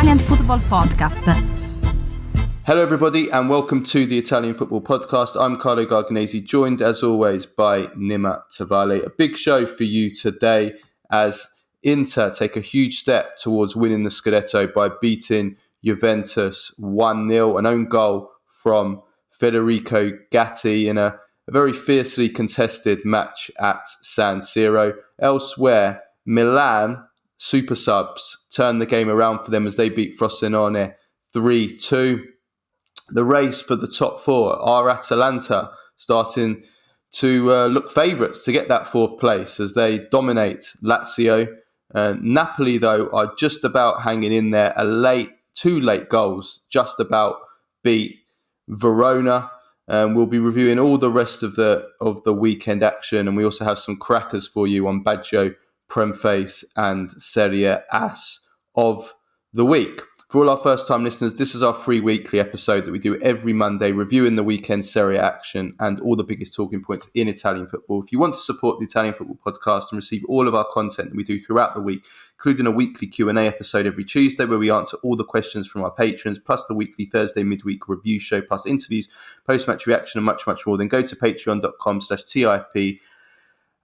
Italian Football Podcast. Hello everybody and welcome to the Italian Football Podcast. I'm Carlo Garganese, joined as always by Nima and Carlo. A big show for you today as Inter take a huge step towards winning the Scudetto by beating Juventus 1-0. An own goal from Federico Gatti in a very fiercely contested match at San Siro. Elsewhere, Milan Supersubs turned the game around for them as they beat Frosinone 3-2. The race for the top four are Atalanta starting to look favourites to get that fourth place as they dominate Lazio. Napoli, though, are just about hanging in there. Two late goals just about beat Verona. We'll be reviewing all the rest of the weekend action, and we also have some crackers for you on Baggio, Premface and Serie Ass of the week. For all our first-time listeners, this is our free weekly episode that we do every Monday, reviewing the weekend Serie A action and all the biggest talking points in Italian football. If you want to support the Italian Football Podcast and receive all of our content that we do throughout the week, including a weekly Q&A episode every Tuesday where we answer all the questions from our patrons, plus the weekly Thursday midweek review show, plus interviews, post-match reaction and much, much more, then go to patreon.com/TIFP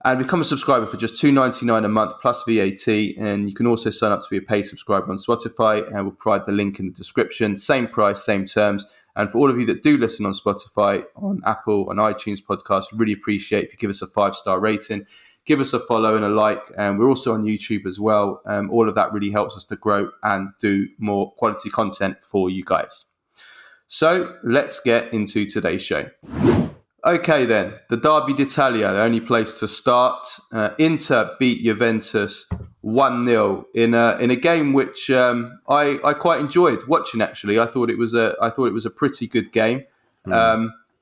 and become a subscriber for just $2.99 a month plus VAT. And you can also sign up to be a paid subscriber on Spotify, and we'll provide the link in the description. Same price, same terms. And for all of you that do listen on Spotify, on Apple, on iTunes podcasts, really appreciate if you give us a 5-star rating, give us a follow and a like. And we're also on YouTube as well. All of that really helps us to grow and do more quality content for you guys. So let's get into today's show. Okay then, the Derby d'Italia, the only place to start. Inter beat Juventus 1-0 in a game which I quite enjoyed watching. Actually, I thought it was a pretty good game.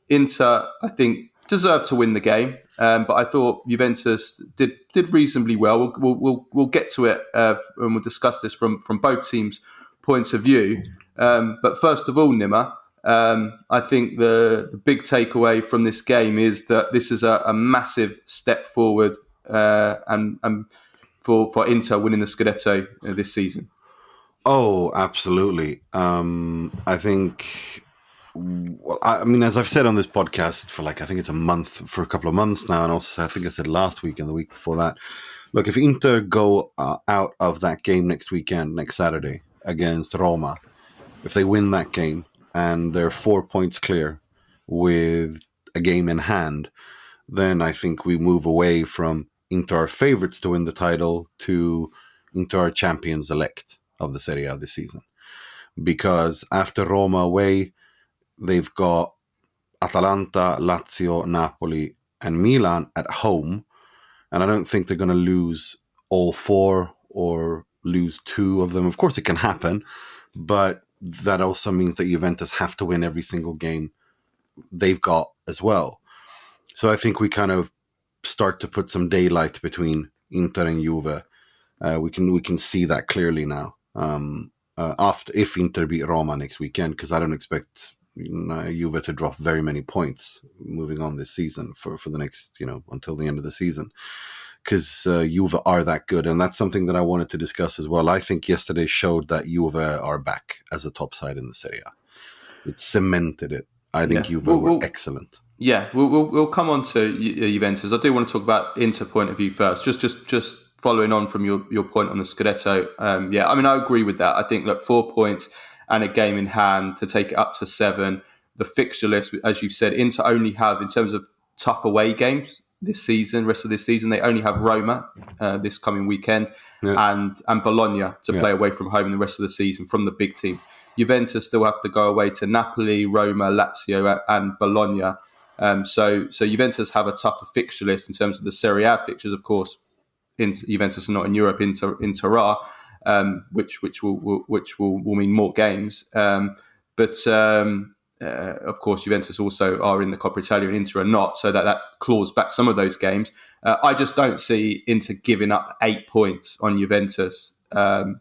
Inter, I think, deserved to win the game, but I thought Juventus did reasonably well. We'll get to it and we'll discuss this from both teams' points of view. But first of all, Nima. I think the big takeaway from this game is that this is a massive step forward and for Inter winning the Scudetto this season. Oh, absolutely. I think, as I've said on this podcast for I think it's for a couple of months now, and also I think I said last week and the week before that, look, if Inter go out of that game next Saturday against Roma, if they win that game, and they're 4 points clear with a game in hand, then I think we move away from Inter our favourites to win the title to Inter our champions-elect of the Serie A this season. Because after Roma away, they've got Atalanta, Lazio, Napoli and Milan at home. And I don't think they're going to lose all four or lose two of them. Of course, it can happen, but that also means that Juventus have to win every single game they've got as well. So I think we kind of start to put some daylight between Inter and Juve. We can see that clearly now. If Inter beat Roma next weekend, because I don't expect Juve to drop very many points moving on this season for the next until the end of the season. Because Juve are that good, and that's something that I wanted to discuss as well. I think yesterday showed that Juve are back as a top side in the Serie A. It cemented it. I think Juve were excellent. Yeah, we'll come on to Juventus. I do want to talk about Inter point of view first. Just following on from your point on the Scudetto. I agree with that. I think 4 points and a game in hand to take it up to 7. The fixture list, as you've said, Inter only have, in terms of tough away games this season, rest of this season, they only have Roma this coming weekend and Bologna to play away from home in the rest of the season from the big team. Juventus still have to go away to Napoli, Roma, Lazio and Bologna. So Juventus have a tougher fixture list in terms of the Serie A fixtures. Of course, Juventus are not in Europe, Inter are, which will mean more games. Of course, Juventus also are in the Coppa Italia and Inter are not, so that claws back some of those games. I just don't see Inter giving up 8 points on Juventus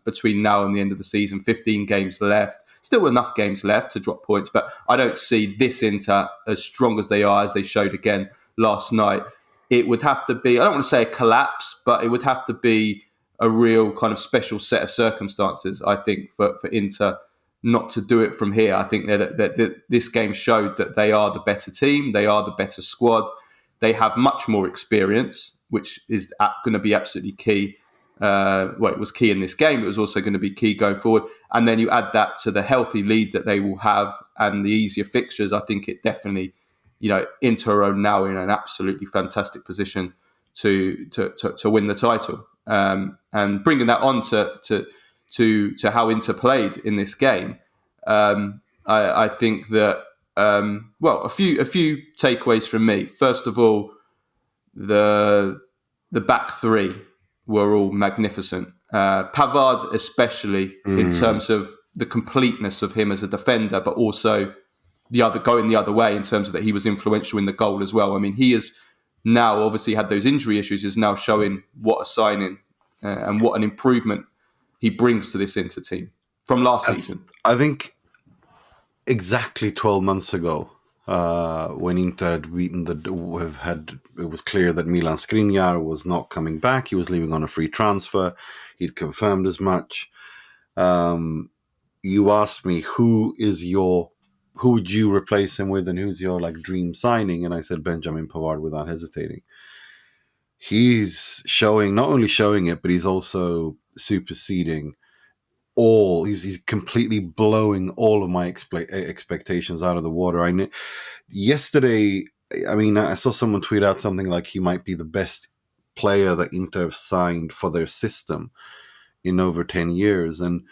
between now and the end of the season. 15 games left. Still enough games left to drop points, but I don't see this Inter as strong as they are, as they showed again last night. It would have to be, I don't want to say a collapse, but it would have to be a real kind of special set of circumstances, I think, for Inter not to do it from here. I think that this game showed that they are the better team, they are the better squad, they have much more experience, which is going to be absolutely key. It was key in this game, but it was also going to be key going forward. And then you add that to the healthy lead that they will have and the easier fixtures. I think it definitely, Inter are now in an absolutely fantastic position to win the title. And bringing that on to how Inter played in this game, I think that a few takeaways from me. First of all, the back three were all magnificent. Pavard, especially in terms of the completeness of him as a defender, but also going the other way in terms of that he was influential in the goal as well. I mean, he has now obviously had those injury issues, is now showing what a signing and what an improvement he brings to this Inter team from last season. I think exactly 12 months ago, when Inter had beaten it was clear that Milan Skriniar was not coming back. He was leaving on a free transfer. He'd confirmed as much. You asked me who would you replace him with, and who's your dream signing? And I said Benjamin Pavard without hesitating. He's not only showing it, but he's also superseding he's completely blowing all of my expectations out of the water. Yesterday, I saw someone tweet out something like he might be the best player that Inter have signed for their system in over 10 years. And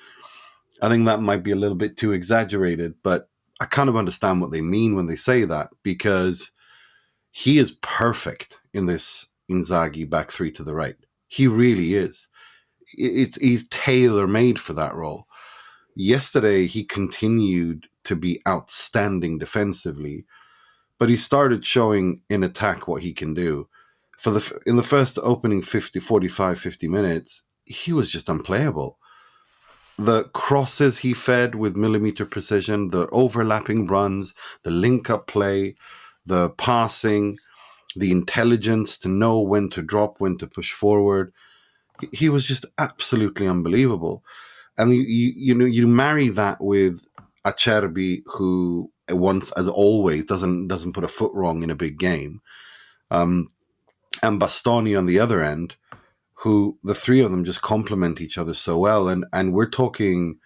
I think that might be a little bit too exaggerated, but I kind of understand what they mean when they say that, because he is perfect in this Inzaghi back three to the right. He really is. He's tailor-made for that role. Yesterday, he continued to be outstanding defensively, but he started showing in attack what he can do. In the first opening 45, 50 minutes, he was just unplayable. The crosses he fed with millimeter precision, the overlapping runs, the link-up play, the passing, the intelligence to know when to drop, when to push forward. He was just absolutely unbelievable. And you marry that with Acerbi, who once, as always, doesn't put a foot wrong in a big game, and Bastoni on the other end, who the three of them just complement each other so well. And we're talking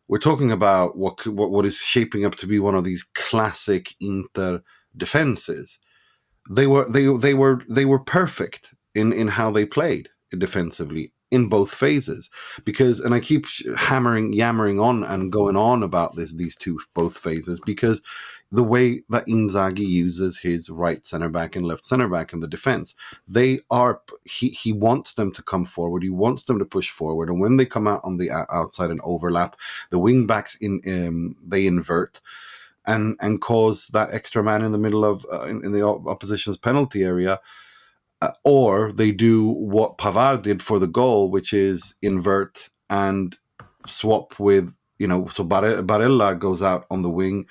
about what is shaping up to be one of these classic Inter defenses. They were perfect in how they played defensively in both phases, and I keep yammering on and going on about these both phases, because the way that Inzaghi uses his right center back and left center back in the defense, he wants them to come forward, he wants them to push forward, and when they come out on the outside and overlap, the wing backs they invert and cause that extra man in the middle of in the opposition's penalty area. Or they do what Pavard did for the goal, which is invert and swap with, so Barella goes out on the wing,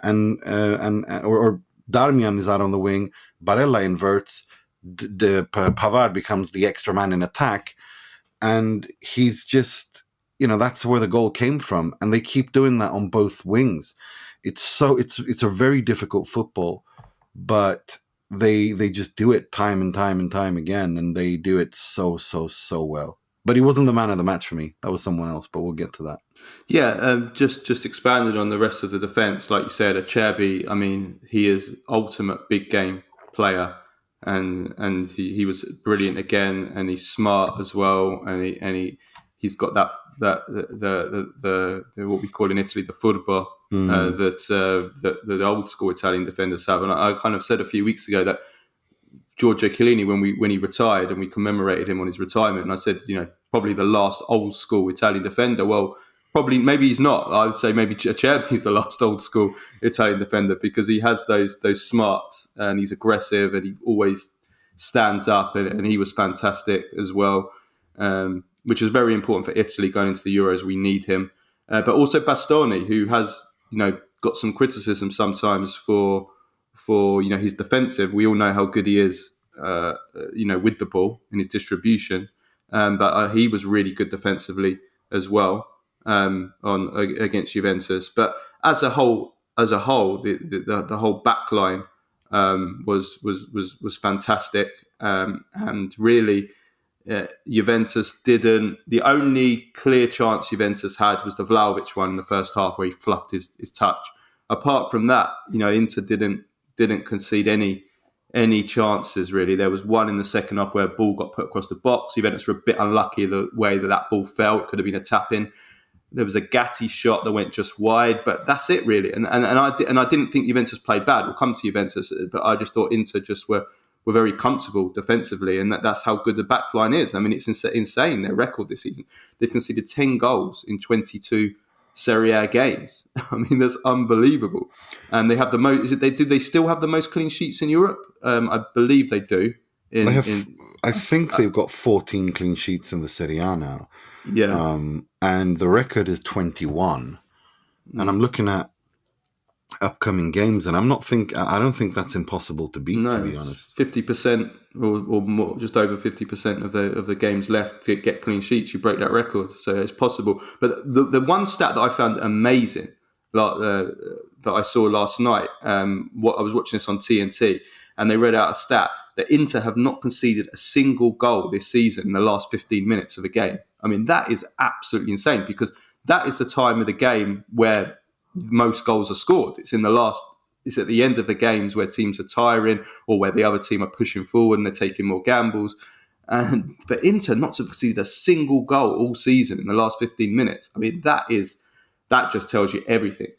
or Darmian is out on the wing. Barella inverts. Pavard becomes the extra man in attack, and he's just, that's where the goal came from. And they keep doing that on both wings. It's a very difficult football, but they just do it time and time and time again, and they do it so well. But he wasn't the man of the match for me. That was someone else, but we'll get to that. Yeah, just expanded on the rest of the defence, like you said, Acerbi. I mean, he is ultimate big game player, and he was brilliant again, and he's smart as well, and he's got that the what we call in Italy the furbo that the old school Italian defenders have. And I kind of said a few weeks ago that Giorgio Chiellini, when he retired and we commemorated him on his retirement, and I said, probably the last old school Italian defender. Well, maybe he's not. I would say maybe Acerbi's the last old school Italian defender, because he has those smarts, and he's aggressive, and he always stands up, and he was fantastic as well, which is very important for Italy going into the Euros. We need him, but also Bastoni, who has got some criticism sometimes for his defensive. We all know how good he is, with the ball and his distribution. but he was really good defensively as well against Juventus. But as a whole, the whole back line was fantastic, and really. Juventus didn't. The only clear chance Juventus had was the Vlahovic one in the first half, where he fluffed his touch. Apart from that, Inter didn't concede any chances really. There was one in the second half where a ball got put across the box. Juventus were a bit unlucky the way that ball fell. It could have been a tap in. There was a Gatti shot that went just wide, but that's it really. And I didn't think Juventus played bad. We'll come to Juventus, but I just thought Inter just were very comfortable defensively, and that's how good the back line is. I mean, it's insane, their record this season. They've conceded 10 goals in 22 Serie A games. I mean, that's unbelievable. And they have the most. Do they still have the most clean sheets in Europe? I believe they do. I think they've got 14 clean sheets in the Serie A now. Yeah. And the record is 21. And I'm looking at upcoming games, and I don't think that's impossible to beat, to be honest. 50% or more, just over 50% of the games left to get clean sheets. You break that record, so it's possible. But the one stat that I found amazing, that I saw last night, I was watching this on TNT, and they read out a stat that Inter have not conceded a single goal this season in the last 15 minutes of a game. I mean, that is absolutely insane, because that is the time of the game where most goals are scored. It's at the end of the games where teams are tiring, or where the other team are pushing forward and they're taking more gambles. And for Inter not to concede a single goal all season in the last 15 minutes, I mean, that just tells you everything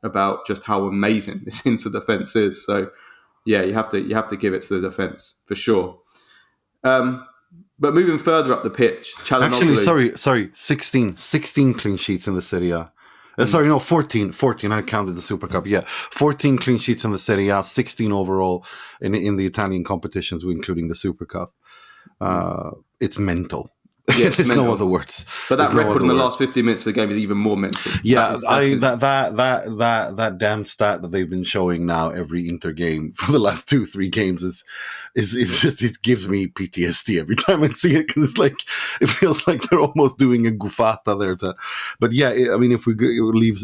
about just how amazing this Inter defense is. So yeah, you have to give it to the defense for sure. But moving further up the pitch, actually, sorry, 16 clean sheets in the Serie A. 14. I counted the Super Cup. Yeah, 14 clean sheets in the Serie A, 16 overall in the Italian competitions, including the Super Cup. It's mental. Yeah, there's mental. No other words. But that record in the last 15 minutes of the game is even more mental. Yeah, that damn stat that they've been showing now every Inter game for the last 2-3 games is just, it gives me PTSD every time I see it, because it feels like they're almost doing a gufata there. But yeah, I mean, if we leave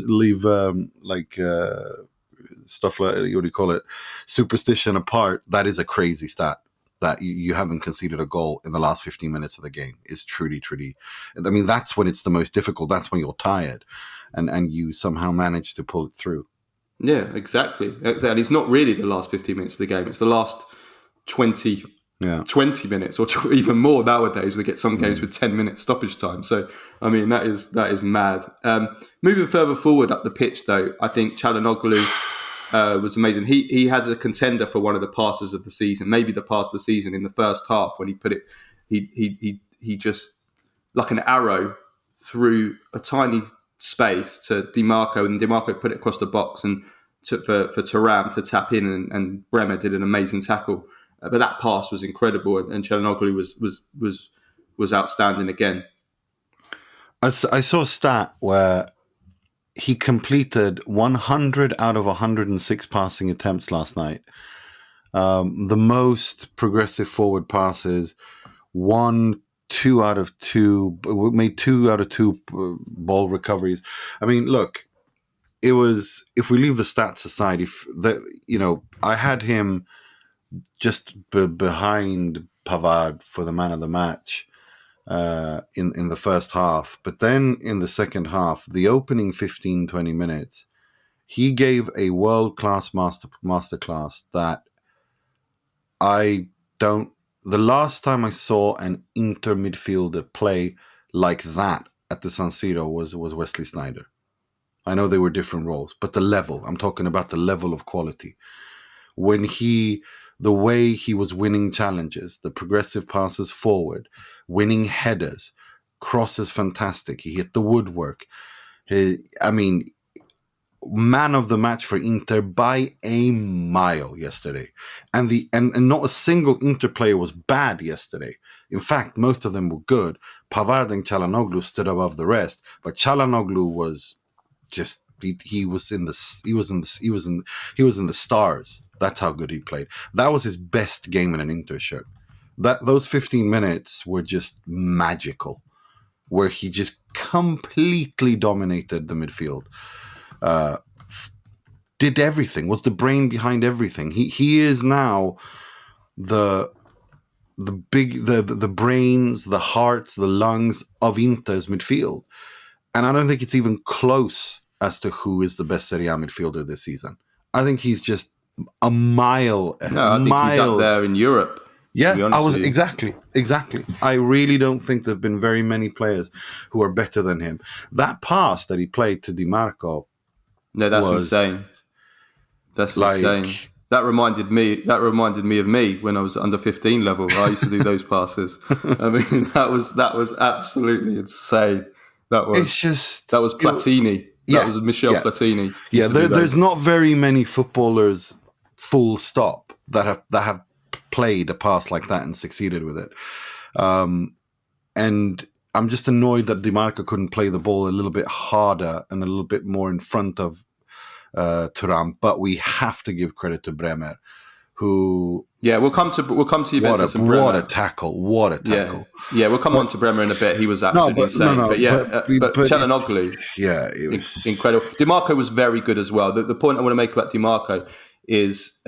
stuff like, what do you call it, superstition apart, that is a crazy stat. That you haven't conceded a goal in the last 15 minutes of the game is truly. I mean, that's when it's the most difficult. That's when you're tired, and you somehow manage to pull it through. Yeah, exactly. And it's not really the last 15 minutes of the game. It's the last 20 minutes, or even more nowadays. We get some games with 10 minutes stoppage time. So, I mean, that is mad. Moving further forward up the pitch, though, I think Çalhanoğlu was amazing. He has a contender for one of the passes of the season, maybe the pass of the season, in the first half, when he put it, he just, like an arrow, through a tiny space to Di Marco, and Di Marco put it across the box and took for Thuram to tap in, and Bremer did an amazing tackle. But that pass was incredible, and Çalhanoğlu was outstanding again. I saw a stat where he completed 100 out of 106 passing attempts last night. The most progressive forward passes, made 2 out of 2 ball recoveries. I mean, look, it was, if we leave the stats aside, I had him just behind Pavard for the man of the match in the first half. But then in the second half, the opening 15-20 minutes, he gave a world-class masterclass that the last time I saw an Inter midfielder play like that at the San Siro was Wesley Sneijder. I know they were different roles, but I'm talking about the level of quality. The way he was winning challenges, the progressive passes forward, winning headers, crosses fantastic. He hit the woodwork. Man of the match for Inter by a mile yesterday. And not a single Inter player was bad yesterday. In fact, most of them were good. Pavard and Çalhanoğlu stood above the rest, but Çalhanoğlu was just, he was in the stars. That's how good he played. That was his best game in an Inter shirt. those 15 minutes were just magical, where he just completely dominated the midfield. Did everything, was the brain behind everything. He is now the brains, the hearts, the lungs of Inter's midfield. And I don't think it's even close as to who is the best Serie A midfielder this season. I think he's just a mile ahead. No, I think he's up there in Europe. Yeah, exactly. I really don't think there've been very many players who are better than him. That pass that he played to Di Marco, no, that's insane. That's insane. That reminded me of me when I was under 15 level. I used to do those passes. I mean, that was absolutely insane. That was Platini. That was Michel Platini. Yeah, there's not very many footballers, full stop, that have played a pass like that and succeeded with it. And I'm just annoyed that Di Marco couldn't play the ball a little bit harder and a little bit more in front of Thuram. But we have to give credit to Bremer, who... Yeah, we'll come to Juventus and Bremer. What a tackle. Yeah, we'll come on to Bremer in a bit. He was absolutely insane. But Çalhanoğlu, it was incredible. Di Marco was very good as well. The point I want to make about Di Marco is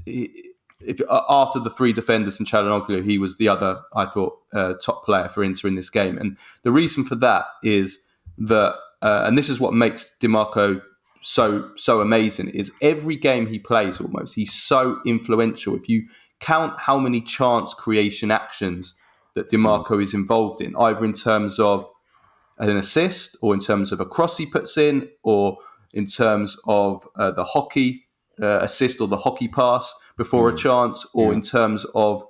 if after the three defenders and Çalhanoğlu, he was the other, I thought, top player for Inter in this game. And the reason for that is that, and this is what makes Di Marco so amazing, is every game he plays almost, he's so influential. If you count how many chance creation actions that Di Marco is involved in, either in terms of an assist or in terms of a cross he puts in, or in terms of the hockey assist or the hockey pass before a chance, or in terms of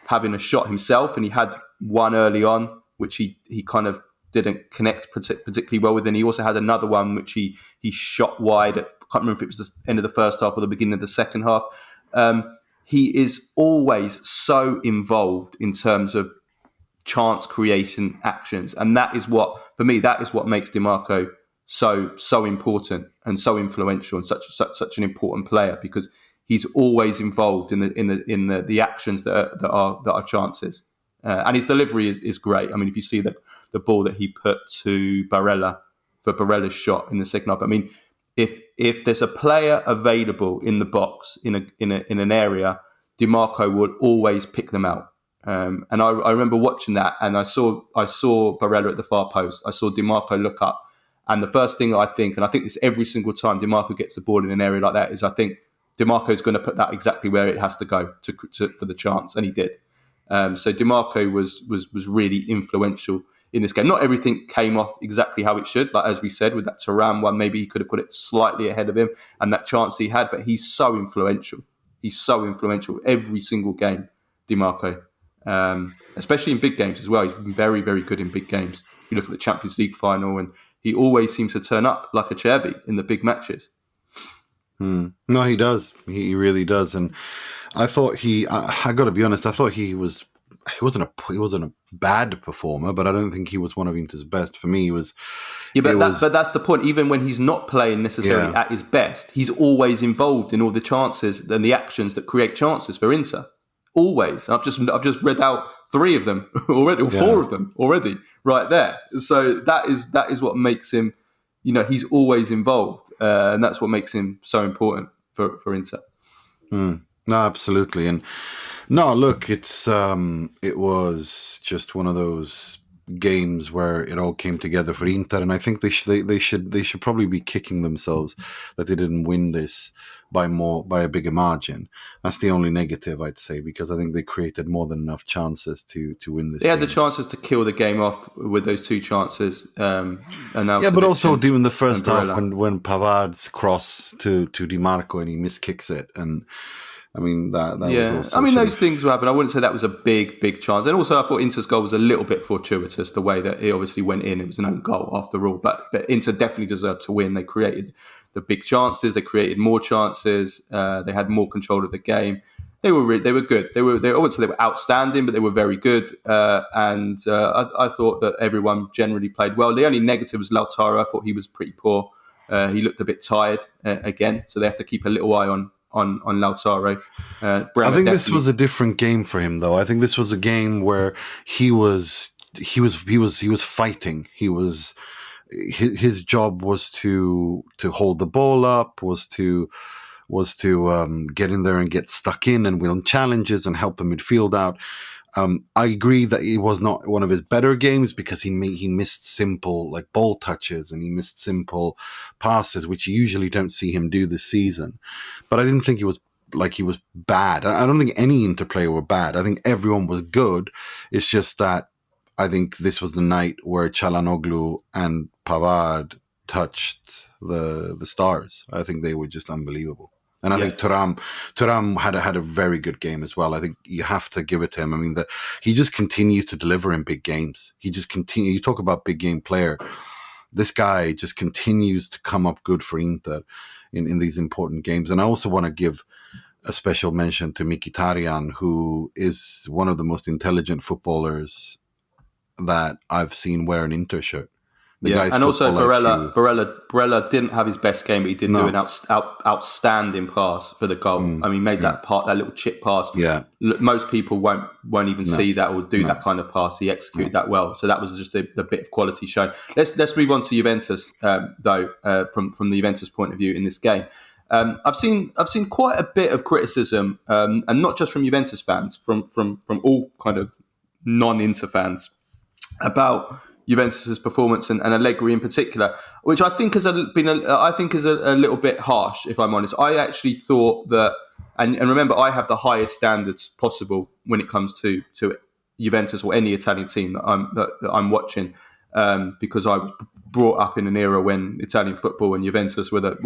having a shot himself, and he had one early on which he kind of didn't connect particularly well with. And he also had another one which he shot wide. I can't remember if it was the end of the first half or the beginning of the second half. He is always so involved in terms of chance creation actions, and that is what makes Di Marco so important and so influential and such an important player, because he's always involved in the actions that are chances. And his delivery is great. I mean, if you see the ball that he put to Barella for Barella's shot in the second half, I mean, if there's a player available in the box in an area, Di Marco will always pick them out. And I remember watching that, and I saw Barella at the far post. I saw Di Marco look up, and the first thing I think this every single time Di Marco gets the ball in an area like that, is I think Di Marco is going to put that exactly where it has to go for the chance, and he did. So Di Marco was really influential in this game. Not everything came off exactly how it should, like as we said with that Thuram one, maybe he could have put it slightly ahead of him and that chance he had, but he's so influential. He's so influential every single game, Di Marco, especially in big games as well. He's been very, very good in big games. You look at the Champions League final, and he always seems to turn up like a Cherby in the big matches. No, he does. He really does. And I thought I got to be honest, I thought he wasn't a bad performer, but I don't think he was one of Inter's best. For me, he was. Yeah, but that's the point. Even when he's not playing necessarily at his best, he's always involved in all the chances and the actions that create chances for Inter. Always. I've just read out 3 of them already, or 4 of them already, right there. So that is what makes him. He's always involved, and that's what makes him so important for Inter. No, absolutely. And no, look, it was just one of those games where it all came together for Inter, and I think they should probably be kicking themselves that they didn't win this by a bigger margin. That's the only negative, I'd say, because I think they created more than enough chances to win this. They had the chances to kill the game off with those 2 chances. But also during the first half when Pavard's cross to Di Marco and he miskicks it, and I mean that was also. I mean, those things will happen. I wouldn't say that was a big chance. And also, I thought Inter's goal was a little bit fortuitous, the way that it obviously went in. It was an own goal after all, but Inter definitely deserved to win. They created the big chances. They created more chances. They had more control of the game. They were good. I wouldn't say they were outstanding, but they were very good. And I thought that everyone generally played well. The only negative was Lautaro. I thought he was pretty poor. He looked a bit tired again, so they have to keep a little eye on Lautaro. I think this was a different game for him, though. I think this was a game where he was fighting. His job was to hold the ball up, was to get in there and get stuck in and win challenges and help the midfield out. I agree that it was not one of his better games because he missed simple like ball touches and he missed simple passes, which you usually don't see him do this season. But I didn't think he was bad. I don't think any Inter player were bad. I think everyone was good. It's just that I think this was the night where Çalhanoğlu and Pavard touched the stars. I think they were just unbelievable. And I think Thuram had a very good game as well. I think you have to give it to him. I mean, he just continues to deliver in big games. He just continues. You talk about big game player. This guy just continues to come up good for Inter in these important games. And I also want to give a special mention to Mkhitaryan, who is one of the most intelligent footballers that I've seen wear an Inter shirt. And also Barella didn't have his best game, but he did do an outstanding pass for the goal. I mean, he made that little chip pass. Yeah, most people won't even see that or do that kind of pass. He executed that well, so that was just the bit of quality shown. Let's move on to Juventus, though, from the Juventus point of view in this game. I've seen quite a bit of criticism, and not just from Juventus fans, from all kind of non-Inter fans about Juventus's performance and Allegri in particular, which I think is a little bit harsh, if I'm honest. I actually thought that, and remember, I have the highest standards possible when it comes to Juventus or any Italian team that I'm watching, because I was brought up in an era when Italian football and Juventus were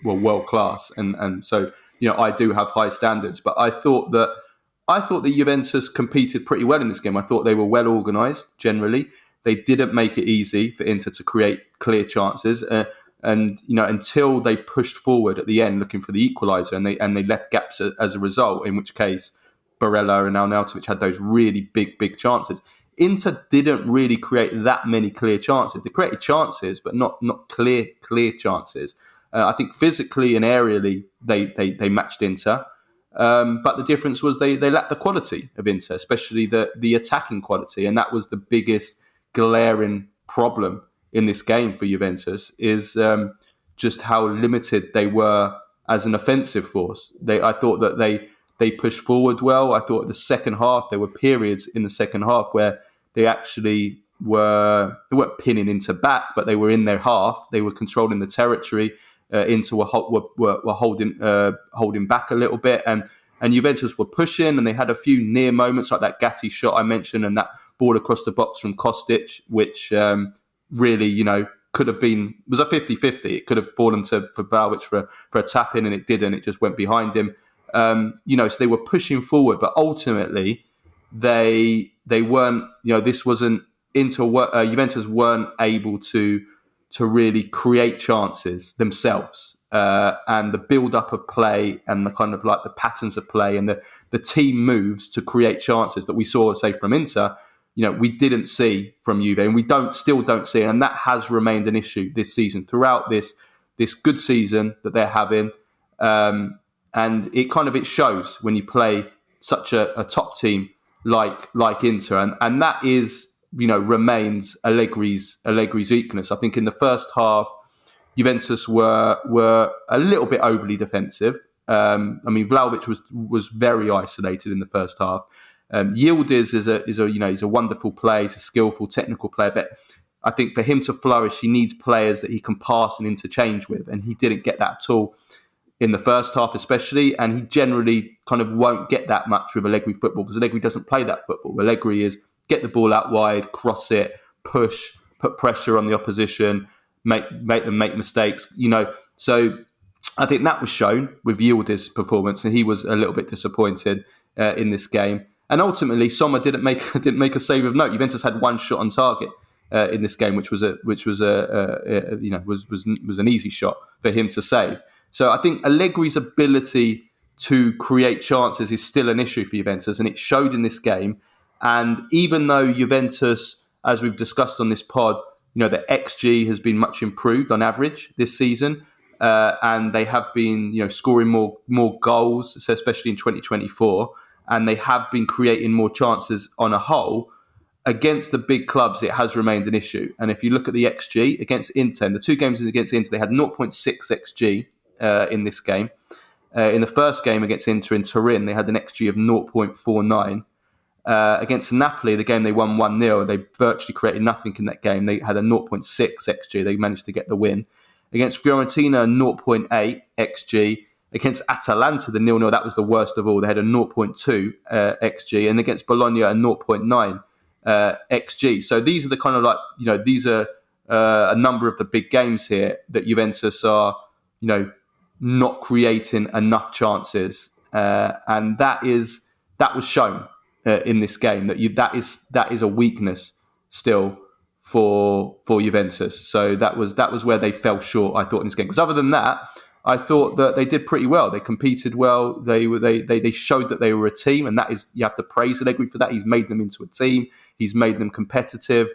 world class, and so I do have high standards. But I thought that Juventus competed pretty well in this game. I thought they were well organised generally. They didn't make it easy for Inter to create clear chances, and until they pushed forward at the end looking for the equaliser, and they left gaps as a result. In which case, Barella and Arnautovic had those really big chances. Inter didn't really create that many clear chances. They created chances, but not clear chances. I think physically and aerially they matched Inter. But the difference was they lacked the quality of Inter, especially the attacking quality, and that was the biggest glaring problem in this game for Juventus, is just how limited they were as an offensive force. I thought that they pushed forward well. I thought the second half, there were periods in the second half where they actually weren't pinning Inter back, but they were in their half. They were controlling the territory. Inter were holding back a little bit, and Juventus were pushing, and they had a few near moments like that Gatti shot I mentioned and that ball across the box from Kostic, which really, could have been, was a 50-50. It could have fallen for Vlahovic for a tap in, and it didn't. It just went behind him. So they were pushing forward, but ultimately they weren't. This wasn't Juventus weren't able to really create chances themselves, and the build-up of play and the kind of like the patterns of play and the team moves to create chances that we saw, say, from Inter, we didn't see from Juve, and we still don't see it, and that has remained an issue this season throughout this good season that they're having, and it shows when you play such a top team like Inter, and that is remains Allegri's weakness. I think in the first half, Juventus were a little bit overly defensive. Vlahovic was very isolated in the first half. Yildiz is a wonderful player, he's a skillful technical player, but I think for him to flourish, he needs players that he can pass and interchange with, and he didn't get that at all in the first half especially, and he generally kind of won't get that much with Allegri football because Allegri doesn't play that football. Allegri is get the ball out wide, cross it, push, put pressure on the opposition, make them make mistakes, So I think that was shown with Yildiz's performance, and he was a little bit disappointed in this game. And ultimately, Sommer didn't make a save of note. Juventus had one shot on target in this game, which was an easy shot for him to save. So I think Allegri's ability to create chances is still an issue for Juventus, and it showed in this game. And even though Juventus, as we've discussed on this pod, the XG has been much improved on average this season, and they have been, scoring more goals, so especially in 2024, and they have been creating more chances on a whole. Against the big clubs, it has remained an issue. And if you look at the XG against Inter, in the two games against Inter, they had 0.6 XG in this game. In the first game against Inter in Turin, they had an XG of 0.49. Against Napoli, the game they won 1-0, they virtually created nothing in that game. They had a 0.6 XG. They managed to get the win. Against Fiorentina, 0.8 XG. Against Atalanta, the 0-0, that was the worst of all. They had a 0.2 XG. And against Bologna, a 0.9 XG. So these are the kind of these are a number of the big games here that Juventus are, not creating enough chances. And that was shown in this game, that is a weakness still for Juventus. So that was where they fell short, I thought, in this game. Because other than that, I thought that they did pretty well. They competed well. They showed that they were a team, and that is, you have to praise Allegri for that. He's made them into a team. He's made them competitive.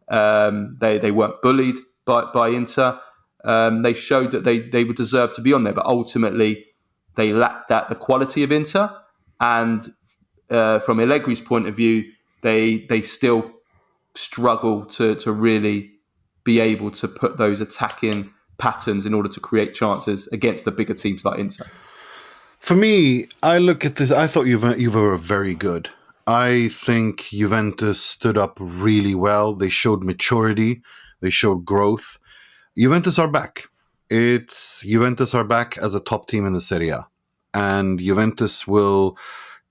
They weren't bullied by Inter. They showed that they would deserve to be on there, but ultimately they lacked the quality of Inter. And from Allegri's point of view, they still struggle to really be able to put those attacking patterns in order to create chances against the bigger teams like Inter. For me, I look at this, I thought Juve were very good. I think Juventus stood up really well. They showed maturity. They showed growth. Juventus are back. Juventus are back as a top team in the Serie A. And Juventus will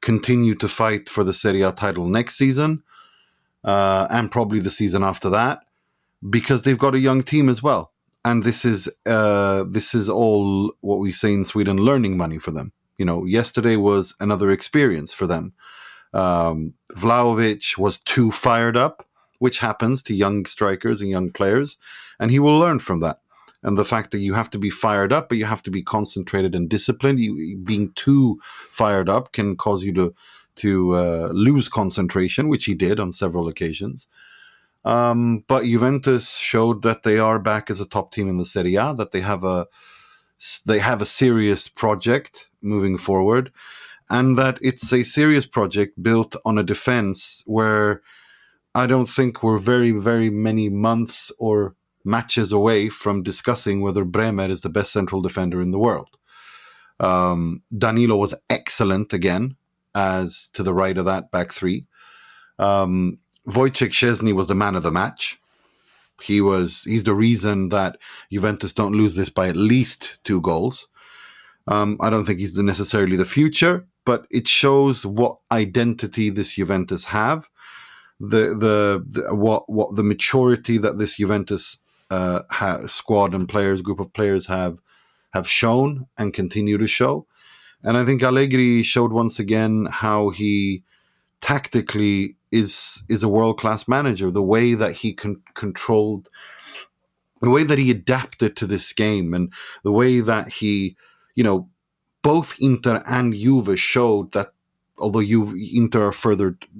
continue to fight for the Serie A title next season, and probably the season after that, because they've got a young team as well. And this is all what we say in Sweden, learning money for them. Yesterday was another experience for them. Vlahovic was too fired up, which happens to young strikers and young players, and he will learn from that. And the fact that you have to be fired up, but you have to be concentrated and disciplined. Being too fired up can cause you to lose concentration, which he did on several occasions. But Juventus showed that they are back as a top team in the Serie A, that they have a serious project moving forward, and that it's a serious project built on a defense where I don't think we're very, very many months or matches away from discussing whether Bremer is the best central defender in the world. Danilo was excellent again, as to the right of that back three. Wojciech Szczesny was the man of the match. He's the reason that Juventus don't lose this by at least 2 goals. I don't think he's necessarily the future, but it shows what identity this Juventus have, what the maturity that this Juventus squad and group of players have shown and continue to show. And I think Allegri showed once again how he tactically is a world-class manager. The way that he controlled, the way that he adapted to this game, and the way that he, both Inter and Juve showed that although Inter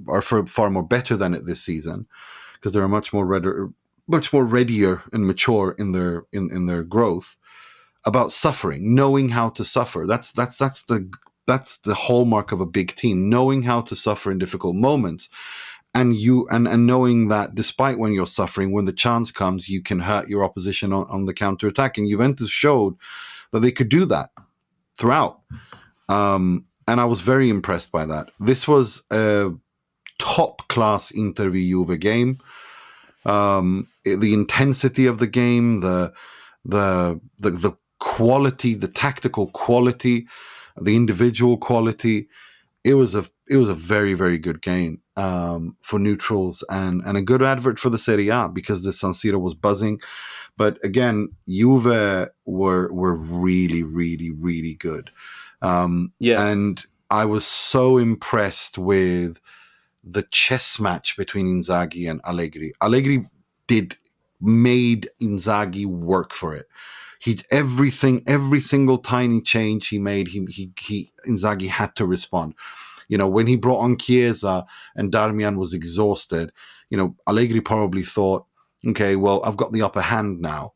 are far more better than it this season, because they're much more readier and mature in their growth, about suffering, knowing how to suffer. That's the hallmark of a big team, knowing how to suffer in difficult moments, and knowing that despite when you're suffering, when the chance comes, you can hurt your opposition on the counter attack. And Juventus showed that they could do that throughout, and I was very impressed by that. This was a top class Inter v Juve game. The intensity of the game, the quality, the tactical quality, the individual quality. It was a very, very good game for neutrals, and a good advert for the Serie A, because the San Siro was buzzing. But again, Juve were really, really, really good. And I was so impressed with the chess match between Inzaghi and Allegri. Allegri made Inzaghi work for it. Every single tiny change he made, Inzaghi had to respond. When he brought on Chiesa and Darmian was exhausted, Allegri probably thought, okay, well, I've got the upper hand now.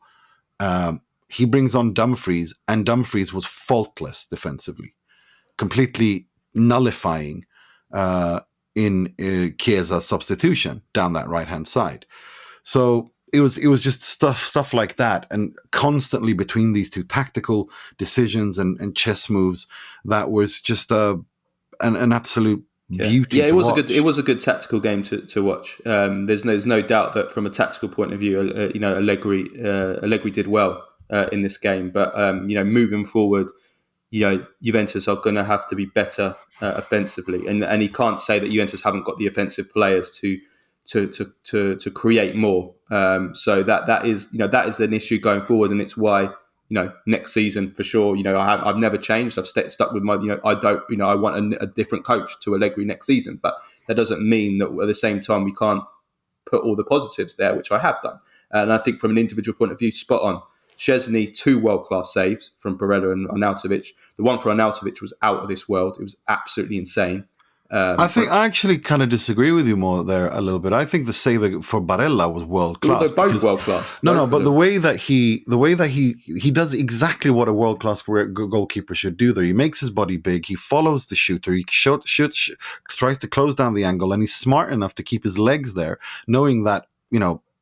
he brings on Dumfries, and Dumfries was faultless defensively, completely nullifying in Chiesa's substitution down that right-hand side. So it was just stuff like that, and constantly between these two tactical decisions and chess moves, that was just an absolute beauty. It was a good tactical game to watch. There's no doubt that from a tactical point of view, Allegri did well in this game. But moving forward, Juventus are going to have to be better offensively, and he can't say that Juventus haven't got the offensive players to create more. So that is an issue going forward, and it's why next season for sure. I've never changed. I've stuck with my. I want a different coach to Allegri next season, but that doesn't mean that at the same time we can't put all the positives there, which I have done. And I think from an individual point of view, spot on. Szczesny, 2 world-class saves from Barella and Arnautovic. The one for Arnautovic was out of this world. It was absolutely insane. I actually kind of disagree with you more there a little bit. I think the save for Barella was world class. They're both world class. But the way that he does exactly what a world class goalkeeper should do. There, he makes his body big. He follows the shooter. He shoots, tries to close down the angle, and he's smart enough to keep his legs there, knowing that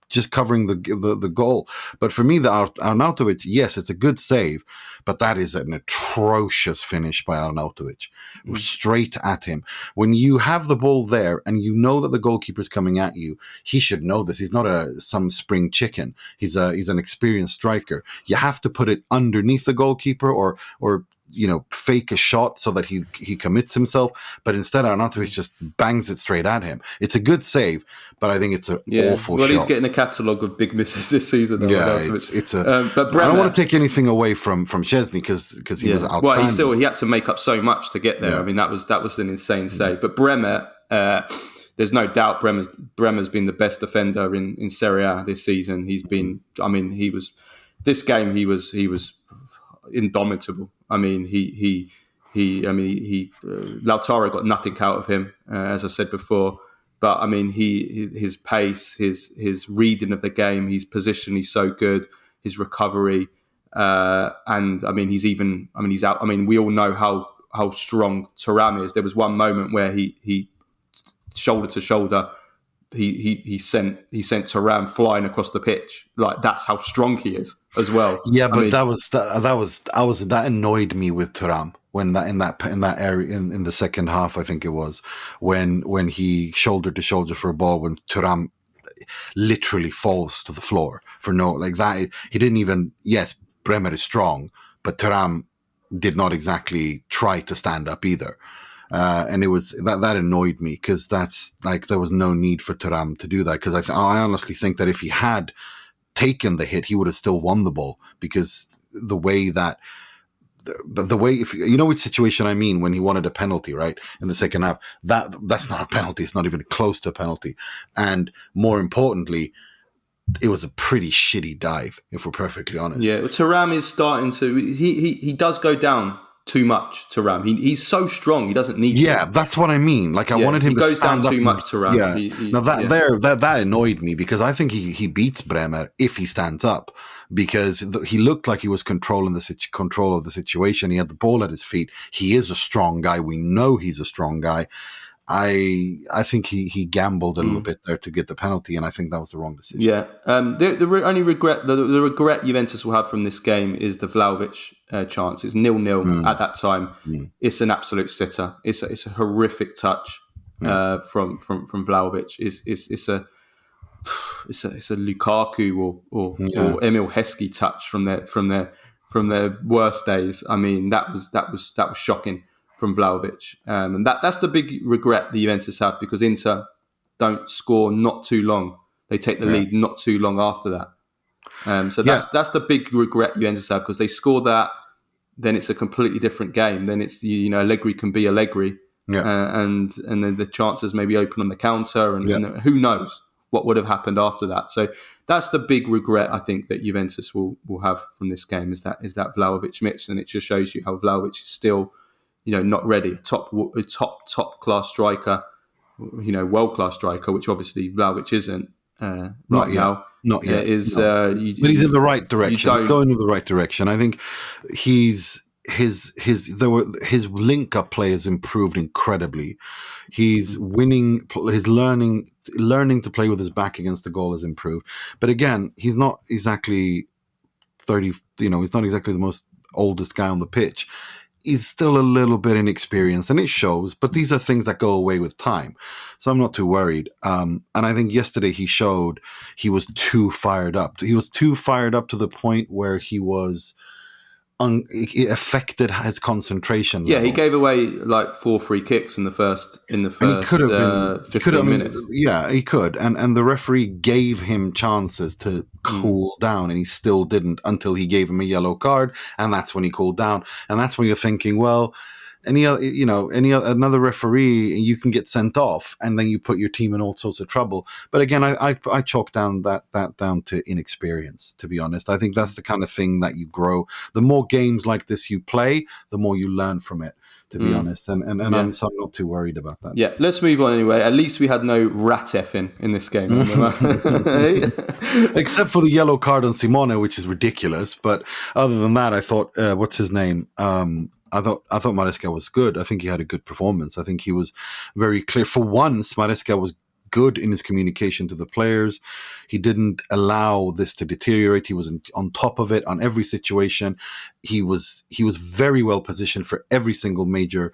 just covering the goal. But for me, the Arnautovic, yes, it's a good save, but that is an atrocious finish by Arnautovic, straight at him. When you have the ball there and you know that the goalkeeper's coming at you, he should know this. He's not some spring chicken. He's an experienced striker. You have to put it underneath the goalkeeper or fake a shot so that he commits himself. But instead, Arnautovic just bangs it straight at him. It's a good save, but I think it's an awful shot. Well, he's getting a catalogue of big misses this season. But Bremer, I don't want to take anything away from Szczesny because he was outstanding. Well, he had to make up so much to get there. Yeah. I mean, that was an insane save. But Bremer, there's no doubt Bremer's been the best defender in Serie A this season. He's been. I mean, he was indomitable. I mean, Lautaro got nothing out of him, as I said before. But I mean, his pace, his reading of the game, his position, he's so good. His recovery, and I mean, he's out. I mean, we all know how strong Thuram is. There was one moment where he shoulder to shoulder. He sent Thuram flying across the pitch. Like, that's how strong he is as well. Yeah, but that annoyed me with Thuram when in that area in the second half. I think it was when he shoulder to shoulder for a ball, when Thuram literally falls to the floor for that. He didn't even. Yes, Bremer is strong, but Thuram did not exactly try to stand up either. And it was that annoyed me, because that's there was no need for Thuram to do that, because I honestly think that if he had taken the hit, he would have still won the ball, because the way if you know which situation I mean, when he wanted a penalty right in the second half, that's not a penalty. It's not even close to a penalty. And more importantly, it was a pretty shitty dive, if we're perfectly honest. Yeah, Thuram is starting to he does go down too much. Thuram, he's so strong, he doesn't need. Yeah, that's what I mean. I wanted him to stand up. He goes down too much. Thuram. Yeah. That annoyed me, because I think he beats Bremer if he stands up, because he looked like he was control of the situation. He had the ball at his feet. He is a strong guy. We know he's a strong guy. I think he gambled a little bit there to get the penalty, and I think that was the wrong decision. Yeah. The only regret, the regret Juventus will have from this game is the Vlahovic chance. It's 0-0 at that time. It's an absolute sitter. It's a horrific touch from Vlahovic. It's a Lukaku or Emil Heskey touch from their worst days. I mean, that was shocking from Vlahovic. And that's the big regret the Juventus have, because Inter don't score not too long. They take the lead not too long after that. So that's the big regret Juventus have, because they score that, then it's a completely different game. Then it's, Allegri can be Allegri. And then the chances may be open on the counter, and who knows what would have happened after that. So that's the big regret, I think, that Juventus will have from this game, is that Vlahovic mix. And it just shows you how Vlahovic is still not ready. A top class striker, world class striker, which obviously Vlahovic isn't. right Not yet. now. Not yet. Is No. But he's in the right direction. He's going in the right direction. I think his link up play has improved incredibly. He's winning. His learning to play with his back against the goal has improved. But again, he's not exactly 30. He's not exactly the most oldest guy on the pitch. He's still a little bit inexperienced, and it shows. But these are things that go away with time, so I'm not too worried. And I think yesterday he showed he was too fired up. He was too fired up to the point where he was. It affected his concentration level. Yeah, he gave away like 4 free kicks in the first and he could have been 15 minutes. Yeah, he could, and the referee gave him chances to cool down, and he still didn't until he gave him a yellow card, and that's when he cooled down, and that's when you're thinking, well, another referee, you can get sent off, and then you put your team in all sorts of trouble. But again, I chalk down that down to inexperience. To be honest, I think that's the kind of thing that you grow. The more games like this you play, the more you learn from it. To be honest, and I'm not too worried about that. Yeah, let's move on anyway. At least we had no rat effing in this game, except for the yellow card on Simone, which is ridiculous. But other than that, I thought, what's his name? I thought Maresca was good. I think he had a good performance. I think he was very clear. For once, Maresca was good in his communication to the players. He didn't allow this to deteriorate. He was on top of it on every situation. He was very well positioned for every single major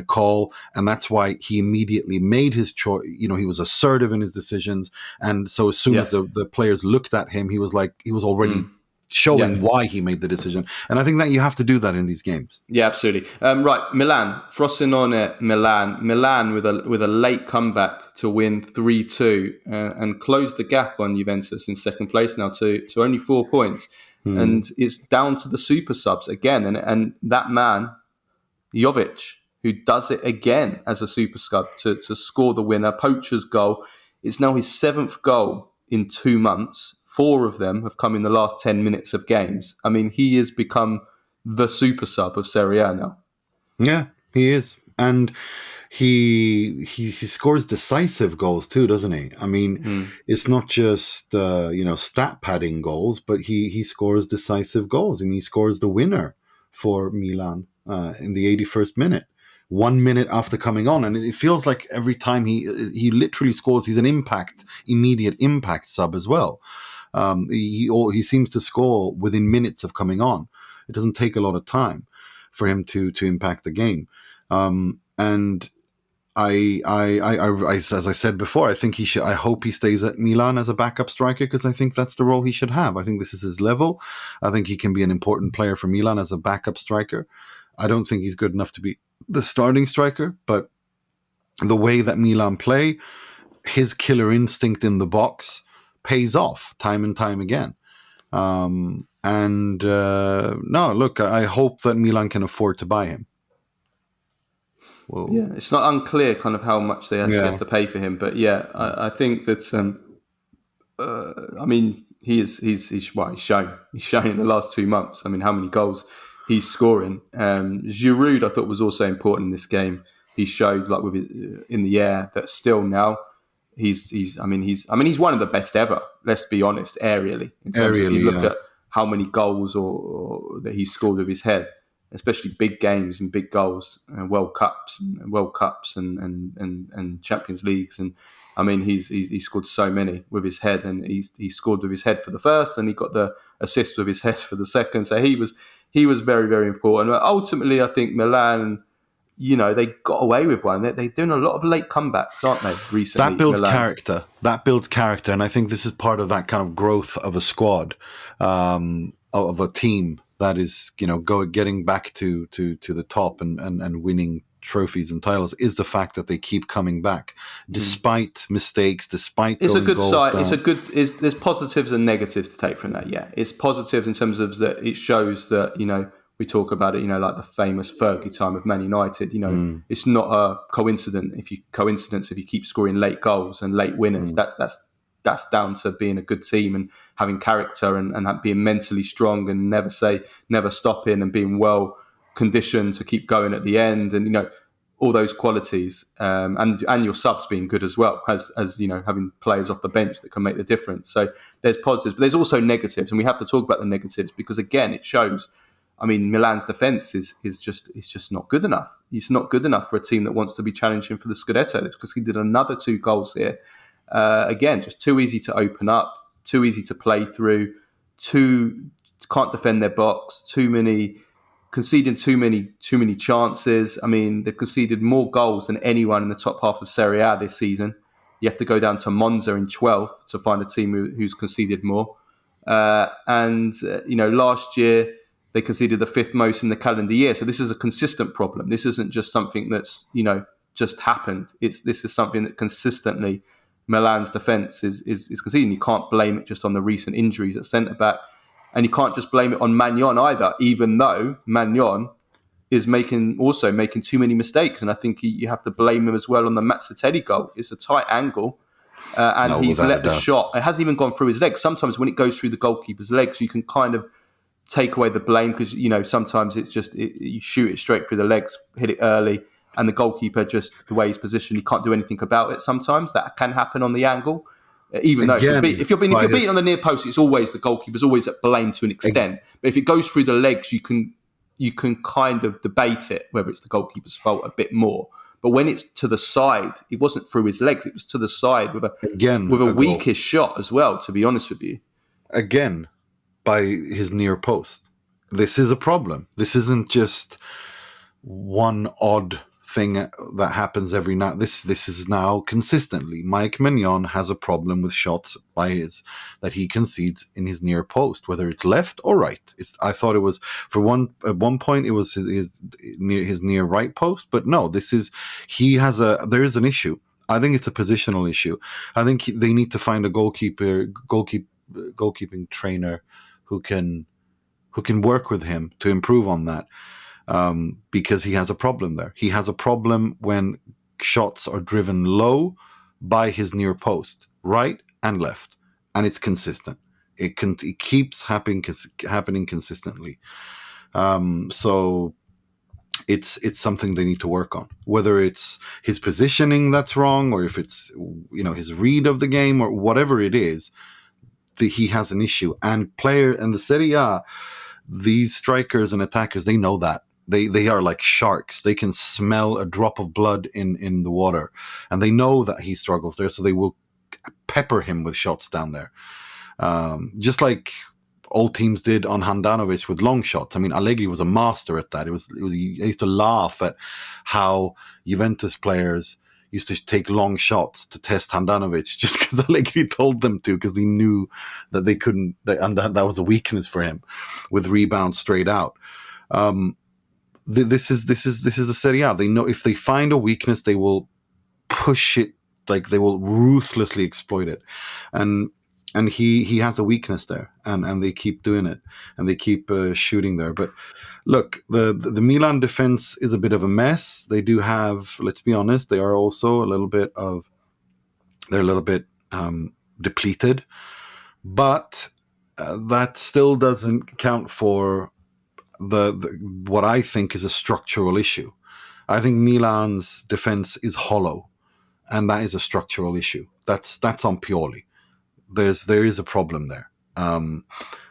call, and that's why he immediately made his choice. He was assertive in his decisions, and so as soon as the players looked at him, he was already showing why he made the decision. And I think that you have to do that in these games. Yeah, absolutely. Right, Milan, Frosinone, Milan with a late comeback to win 3-2 and close the gap on Juventus in second place now to only 4 points. And it's down to the super subs again. And that man, Jovic, who does it again as a super sub to score the winner, Poacher's goal. It's now his 7th goal in 2 months. 4 of them have come in the last 10 minutes of games. I mean, he has become the super sub of Serie A now. Yeah, he is. And he scores decisive goals too, doesn't he? I mean, it's not just stat padding goals, but he scores decisive goals. I mean, he scores the winner for Milan in the 81st minute. 1 minute after coming on, and it feels like every time he literally scores, he's an immediate impact sub as well. He seems to score within minutes of coming on. It doesn't take a lot of time for him to impact the game. And I as I said before, I think he should. I hope he stays at Milan as a backup striker, because I think that's the role he should have. I think this is his level. I think he can be an important player for Milan as a backup striker. I don't think he's good enough to be the starting striker, but the way that Milan play, his killer instinct in the box pays off time and time again. No, look, I hope that Milan can afford to buy him. Whoa. Yeah, it's not unclear kind of how much they actually have to pay for him, but I think that I mean, he's shown in the last 2 months. I mean, how many goals he's scoring. Giroud, I thought, was also important in this game. He showed, like, with in the air, that still now he's one of the best ever. Let's be honest, aerially. In terms of, if you look at how many goals or that he scored with his head, especially big games and big goals, World Cups and Champions Leagues, and I mean he scored so many with his head, and he scored with his head for the first, and he got the assist with his head for the second. So he was very, very important. But ultimately, I think Milan, they got away with one. They're doing a lot of late comebacks, aren't they, recently? That builds Milan. character. That builds character. And I think this is part of that kind of growth of a squad, of a team that is, getting back to the top and winning trophies and titles, is the fact that they keep coming back despite mistakes, despite it's a good side. Down. There's positives and negatives to take from that. Yeah, it's positives in terms of that it shows that we talk about it, like the famous Fergie time of Man United. It's not a coincidence if you keep scoring late goals and late winners. That's down to being a good team and having character and being mentally strong and never stopping and being well conditioned to keep going at the end. And all those qualities, and your subs being good as well, as having players off the bench that can make the difference. So there's positives, but there's also negatives, and we have to talk about the negatives because again, it shows. I mean, Milan's defence is just not good enough. It's not good enough for a team that wants to be challenging for the Scudetto. They've conceded another 2 goals here. Again, just too easy to open up, too easy to play through, can't defend their box, conceding too many chances. I mean, they've conceded more goals than anyone in the top half of Serie A this season. You have to go down to Monza in 12th to find a team who's conceded more. Last year they conceded the 5th most in the calendar year. So this is a consistent problem. This isn't just something that's just happened. This is something that consistently Milan's defence is conceding. You can't blame it just on the recent injuries at centre back. And you can't just blame it on Maignan either, even though Maignan is making too many mistakes. And I think you have to blame him as well on the Mazzucchelli goal. It's a tight angle, and he's let the shot. It hasn't even gone through his legs. Sometimes when it goes through the goalkeeper's legs, you can kind of take away the blame because, sometimes it's just you shoot it straight through the legs, hit it early, and the goalkeeper, just the way he's positioned, he can't do anything about it. Sometimes that can happen on the angle. Even though if you're beaten on the near post, it's always the goalkeeper's always at blame to an extent. But if it goes through the legs, you can kind of debate it whether it's the goalkeeper's fault a bit more. But when it's to the side, it wasn't through his legs; it was to the side with a weakish shot as well. To be honest with you, again by his near post. This is a problem. This isn't just one odd thing that happens every now. This is now consistently. Mike Maignan has a problem with shots that he concedes in his near post, whether it's left or right. I thought it was at one point it was his near right post, but no, there is an issue. I think it's a positional issue. I think they need to find a goalkeeping trainer who can work with him to improve on that. Because he has a problem there. He has a problem when shots are driven low by his near post, right and left, and it's consistent. It keeps happening consistently. So it's something they need to work on. Whether it's his positioning that's wrong, or if it's his read of the game, or whatever it is, he has an issue. And the Serie A, these strikers and attackers, they know that. They are like sharks. They can smell a drop of blood in the water, and they know that he struggles there, so they will pepper him with shots down there. Just like old teams did on Handanovic with long shots. I mean, Allegri was a master at that. I used to laugh at how Juventus players used to take long shots to test Handanovic just because Allegri told them to, because he knew that they couldn't, and that was a weakness for him with rebounds straight out. This is the Serie A. They know if they find a weakness, they will push it, like they will ruthlessly exploit it, and he has a weakness there, and they keep doing it, and they keep shooting there. But look, the Milan defense is a bit of a mess. They do have, let's be honest, they are also a little bit depleted, but that still doesn't count for the what I think is a structural issue. I think Milan's defense is hollow, and that is a structural issue. That's on Pioli. There is a problem there,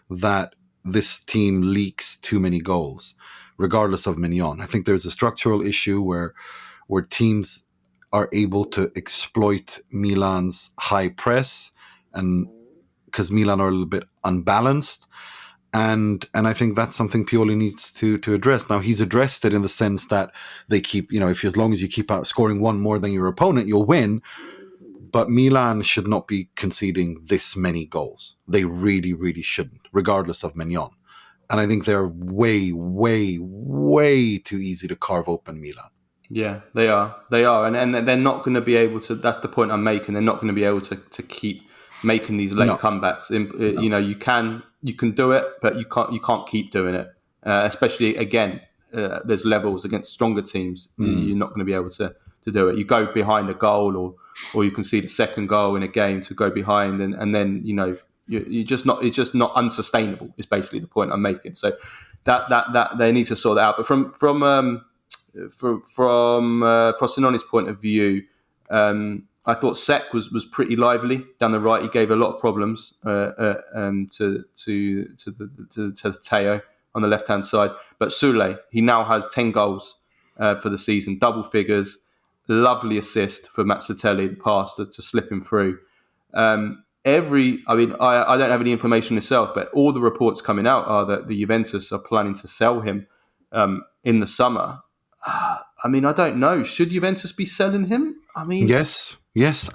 that this team leaks too many goals, regardless of Maignan. I think there's a structural issue where teams are able to exploit Milan's high press, and because Milan are a little bit unbalanced. And I think that's something Pioli needs to address. Now, he's addressed it in the sense that they keep, as long as you keep out scoring one more than your opponent, you'll win. But Milan should not be conceding this many goals. They really, really shouldn't, regardless of Maignan. And I think they're way, way, way too easy to carve open Milan. Yeah, they are. And they're not going to be able to, that's the point I'm making, they're not going to be able to keep making these late comebacks. You can do it, but you can't keep doing it. Especially again, there's levels against stronger teams. You're not going to be able to do it. You go behind a goal, or you concede a second goal in a game to go behind, and then you're just not. It's just not unsustainable. Is basically the point I'm making. So that they need to sort that out. But from from Frosinone's point of view, I thought Sek was pretty lively down the right. He gave a lot of problems to Teo on the left hand side. But Soule, he now has 10 goals for the season, double figures. Lovely assist for Mazzatelli, the pass to slip him through. I don't have any information myself, but all the reports coming out are that the Juventus are planning to sell him in the summer. I don't know. Should Juventus be selling him? Yes,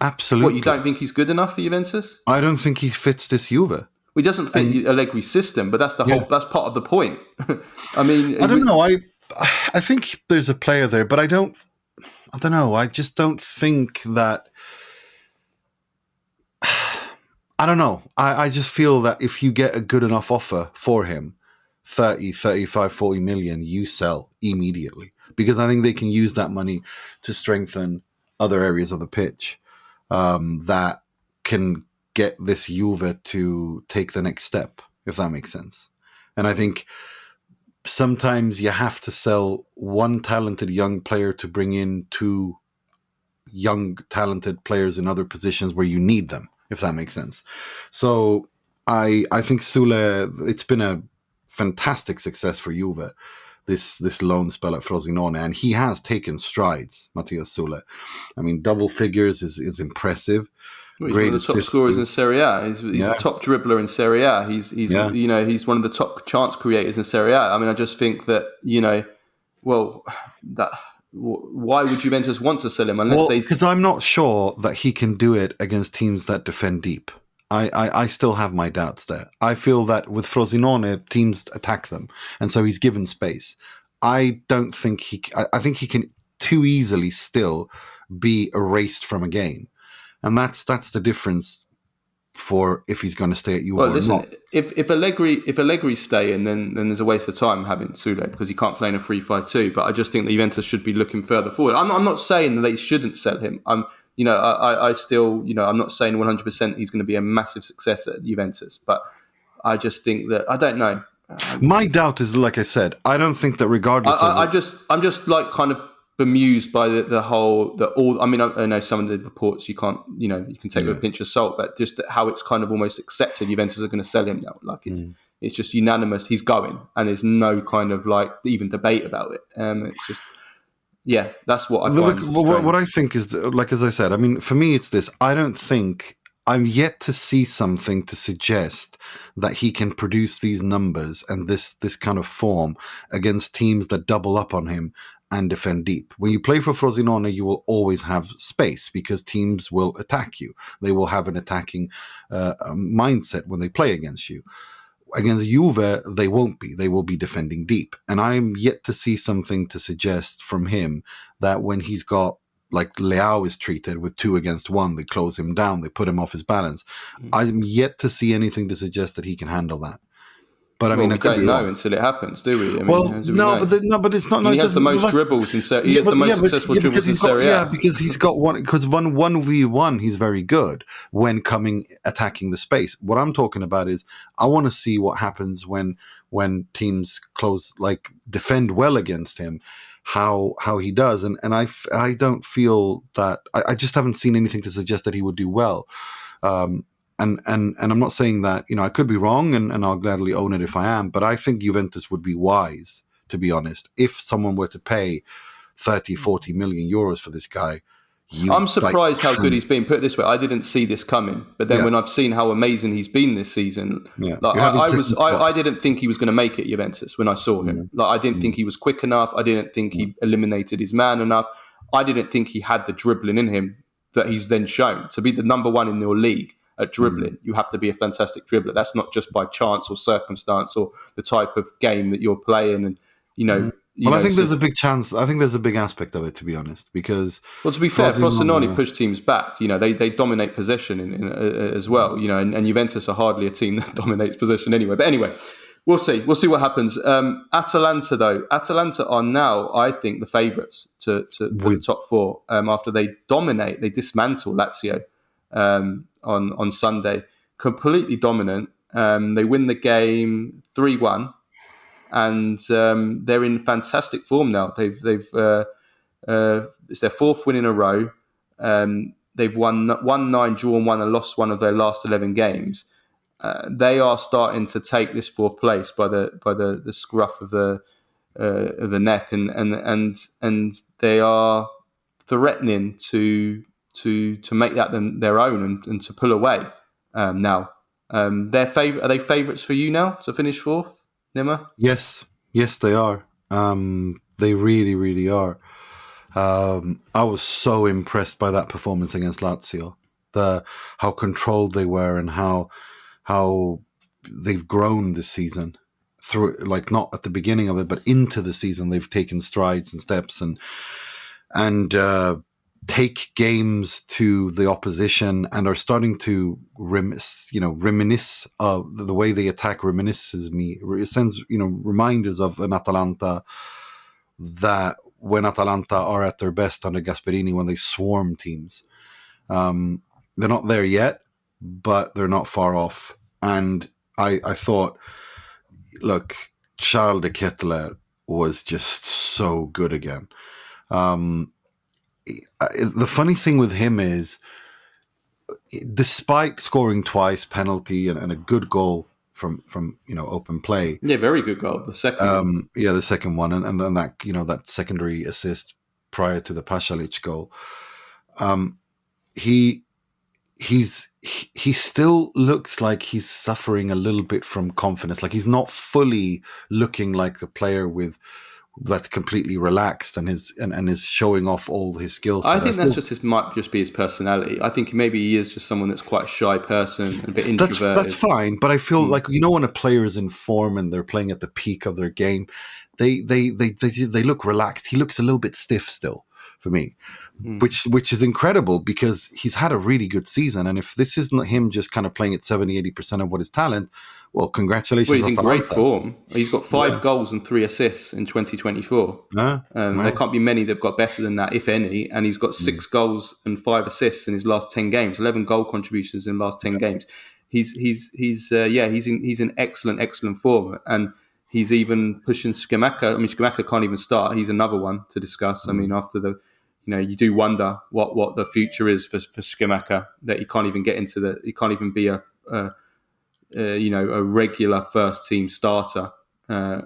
absolutely. What, you don't think he's good enough for Juventus? I don't think he fits this Juve. He doesn't fit Allegri's system, but that's the whole. That's part of the point. I don't know. I think there's a player there, but I don't know. I just don't think that. I don't know. I just feel that if you get a good enough offer for him, 30, 35, 40 million, you sell immediately. Because I think they can use that money to strengthen other areas of the pitch that can get this Juve to take the next step, if that makes sense. And I think sometimes you have to sell one talented young player to bring in two young talented players in other positions where you need them, if that makes sense. So I think Soule, it's been a fantastic success for Juve, this loan spell at Frosinone, and he has taken strides, Matias Soule. Double figures is impressive. Well, he's one of the top scorers in Serie A. He's the top dribbler in Serie A. He's he's one of the top chance creators in Serie A. I just think that why would Juventus want to sell him because I'm not sure that he can do it against teams that defend deep. I still have my doubts there. I feel that with Frosinone, teams attack them, and so he's given space. I think he can too easily still be erased from a game, and that's the difference for if he's going to stay at Juve or not. If Allegri stay, and then there's a waste of time having Soule because he can't play in a 3-5-2. But I just think that Juventus should be looking further forward. I'm not saying that they shouldn't sell him. I'm still, I'm not saying 100% he's going to be a massive success at Juventus, but I just think that I don't know. My doubt is, like I said, I don't think that regardless. I'm just like kind of bemused by the whole. I know some of the reports you can't, you can take with a pinch of salt, but just how it's kind of almost accepted Juventus are going to sell him now. Like it's just unanimous. He's going, and there's no kind of like even debate about it. It's just. Yeah, that's what I find. What I think is, like as I said, for me, it's this. I don't think I'm yet to see something to suggest that he can produce these numbers and this kind of form against teams that double up on him and defend deep. When you play for Frosinone, you will always have space because teams will attack you. They will have an attacking mindset when they play against you. Against Juve, they won't be. They will be defending deep. And I'm yet to see something to suggest from him that when he's got, like Leao is treated with 2 against 1, they close him down, they put him off his balance. I'm yet to see anything to suggest that he can handle that. But we don't know until it happens, do we? But it's not. He has the most dribbles in Serie A. He has the most successful dribbles in Serie A. Yeah, because he's got one. Because 1v1, he's very good when attacking the space. What I'm talking about is I want to see what happens when teams defend well against him. How he does, and I don't feel that I just haven't seen anything to suggest that he would do well. And I'm not saying that, I could be wrong, and I'll gladly own it if I am, but I think Juventus would be wise, to be honest, if someone were to pay 30, 40 million euros for this guy. I'm surprised how good he's been. Put it this way, I didn't see this coming, but then when I've seen how amazing he's been this season, I didn't think he was going to make it Juventus when I saw him. I didn't think he was quick enough. I didn't think he eliminated his man enough. I didn't think he had the dribbling in him that he's then shown. To be the number one in your league at dribbling, you have to be a fantastic dribbler. That's not just by chance or circumstance or the type of game that you're playing. And I think there's a big chance. I think there's a big aspect of it, to be honest, because to be fair, Frosinone push teams back. They dominate possession as well. And Juventus are hardly a team that dominates possession anyway. But anyway, we'll see. We'll see what happens. Atalanta are now, I think, the favourites for the top 4 after they dismantle Lazio on Sunday, completely dominant. They win the game 3-1. and they're in fantastic form now. It's their fourth win in a row. They've won 9, drawn 1, and lost one of their last 11 games. They are starting to take this fourth place by the scruff of the neck, and they are threatening to make that their own and to pull away now. Are they favourites for you now to finish fourth, Nima? Yes, they are. They really, really are. I was so impressed by that performance against Lazio. How controlled they were and how they've grown this season through, like, not at the beginning of it, but into the season. They've taken strides and steps and take games to the opposition and are starting to reminisce of the way they attack. Reminisces me. It sends reminders of an Atalanta that when Atalanta are at their best under Gasperini, when they swarm teams. They're not there yet, but they're not far off. And I thought, look, Charles de Ketelaere was just so good again. The funny thing with him is, despite scoring twice, penalty and a good goal from open play. Yeah, very good goal. The second one. Yeah, the second one, and then that that secondary assist prior to the Pasalic goal. He still looks like he's suffering a little bit from confidence. Like, he's not fully looking like the player that's completely relaxed and is showing off all his skills. I think might just be his personality. I think maybe he is just someone that's quite a shy person, a bit introverted. That's fine, but I feel like when a player is in form and they're playing at the peak of their game, they look relaxed. He looks a little bit stiff still for me, which is incredible because he's had a really good season. And if this isn't him just kind of playing at 70-80% of what his talent, well, congratulations. Well, he's in great form. He's got 5 goals and 3 assists in 2024. There can't be many that've got better than that, if any. And he's got 6 goals and 5 assists in his last 10 games. 11 goal contributions in the last 10 games. He's in excellent form, and he's even pushing Scamacca. I mean, Scamacca can't even start. He's another one to discuss. I mean, after the, you do wonder what the future is for Scamacca, that he can't even get into he can't even be a regular first team starter at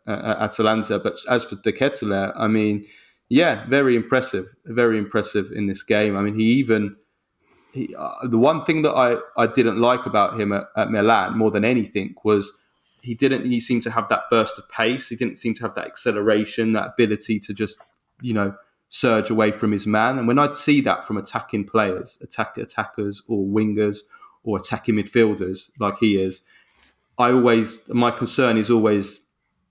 Atalanta. But as for De Ketelaere, I mean, very impressive in this game. I mean, the one thing that I didn't like about him at Milan more than anything was he seemed to have that burst of pace. He didn't seem to have that acceleration, that ability to just surge away from his man. And when I'd see that from attacking players, attackers or wingers or attacking midfielders like he is, my concern is always,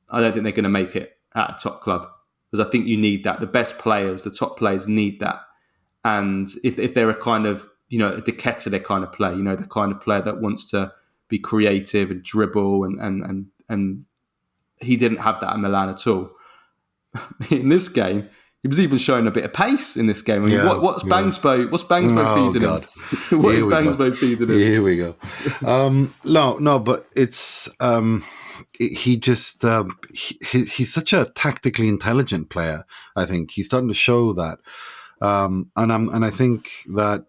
I don't think they're going to make it at a top club, because I think you need that. The best players, the top players need that. And if they're a kind of, a De Ketelaere kind of player, the kind of player that wants to be creative and dribble, and he didn't have that at Milan at all. In this game, he was even showing a bit of pace in this game. I mean, what's Bangsbo feeding him? What is Bangsbo feeding him? Here we go. No, but it's he's such a tactically intelligent player. I think he's starting to show that, and I think that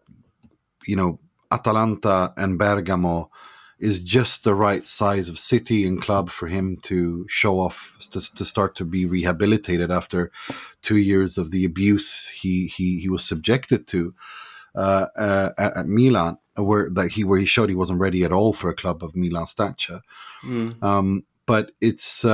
Atalanta and Bergamo is just the right size of city and club for him to show off, to start to be rehabilitated after 2 years of the abuse he was subjected to at Milan, where he showed he wasn't ready at all for a club of Milan stature. But it's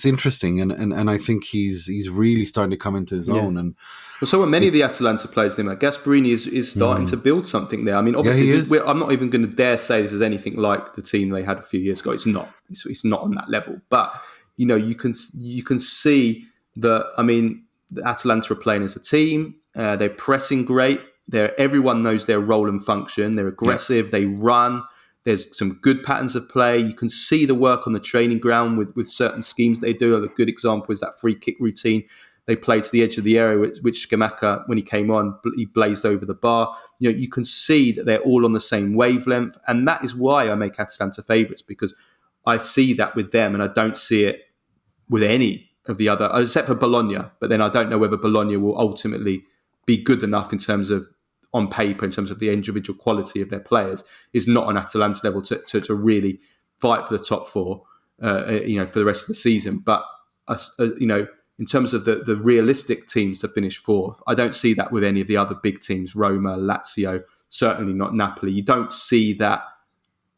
interesting, and I think he's really starting to come into his own. And so are many of the Atalanta players. Gasperini is starting to build something there. I mean, obviously, I'm not even going to dare say this is anything like the team they had a few years ago. It's not. It's not on that level. But you can see that. I mean, the Atalanta are playing as a team. They're pressing great. Everyone knows their role and function. They're aggressive. They run. There's some good patterns of play. You can see the work on the training ground with certain schemes they do. A good example is that free kick routine they played to the edge of the area, which Scamacca, when he came on, he blazed over the bar. You can see that they're all on the same wavelength. And that is why I make Atalanta favourites, because I see that with them, and I don't see it with any of the other, except for Bologna. But then I don't know whether Bologna will ultimately be good enough in terms of, on paper, in terms of the individual quality of their players, is not on Atalanta's level to really fight for the top four, for the rest of the season. But in terms of the realistic teams to finish fourth, I don't see that with any of the other big teams, Roma, Lazio, certainly not Napoli. You don't see that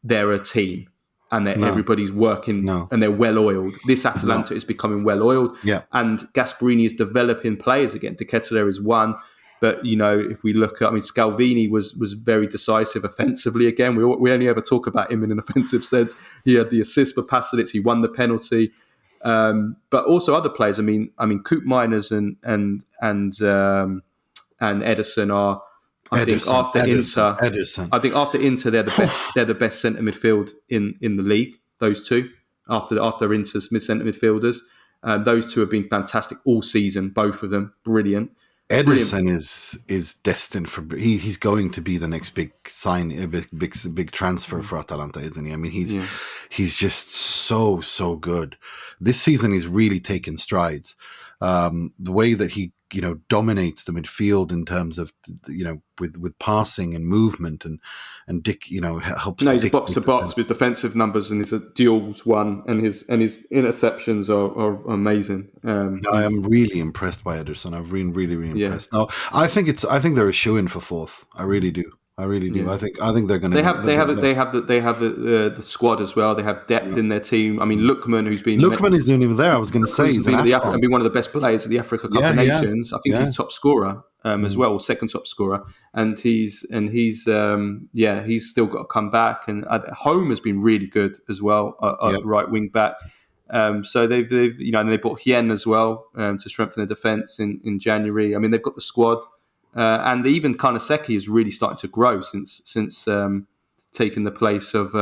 they're a team and that everybody's working and they're well-oiled. This Atalanta is becoming well-oiled. Yeah. And Gasperini is developing players again. De Ketelaere is one. But, if we look at, Scalvini was very decisive offensively again. We only ever talk about him in an offensive sense. He had the assist for Pasalic. He won the penalty. But also other players. Coop Miners and Ederson are, I think after Inter, they're the best. They're the best centre midfield in the league. Those two, after Inter's mid-centre midfielders, those two have been fantastic all season. Both of them, brilliant. Ederson is destined for. He's going to be the next big big transfer for Atalanta, isn't he? He's just so good. This season, he's really taken strides. The way that he dominates the midfield in terms of with passing and movement and helps. No, he's box to box with defensive numbers, and his duels won, and his interceptions are amazing. I am really impressed by Ederson. I've been really impressed. No, I think they're a shoe-in for fourth. I really do. Yeah. I think they're going to. They have the squad as well. They have depth in their team. Lookman, Lookman isn't even there. I was going to say he's been one of the best players at the Africa Cup of Nations. I think he's top scorer as well, or second top scorer. And he's still got to come back. And Home has been really good as well, right wing back. So they've and they bought Hien as well to strengthen their defence in January. They've got the squad. And even Karnaseki is really starting to grow since taking the place of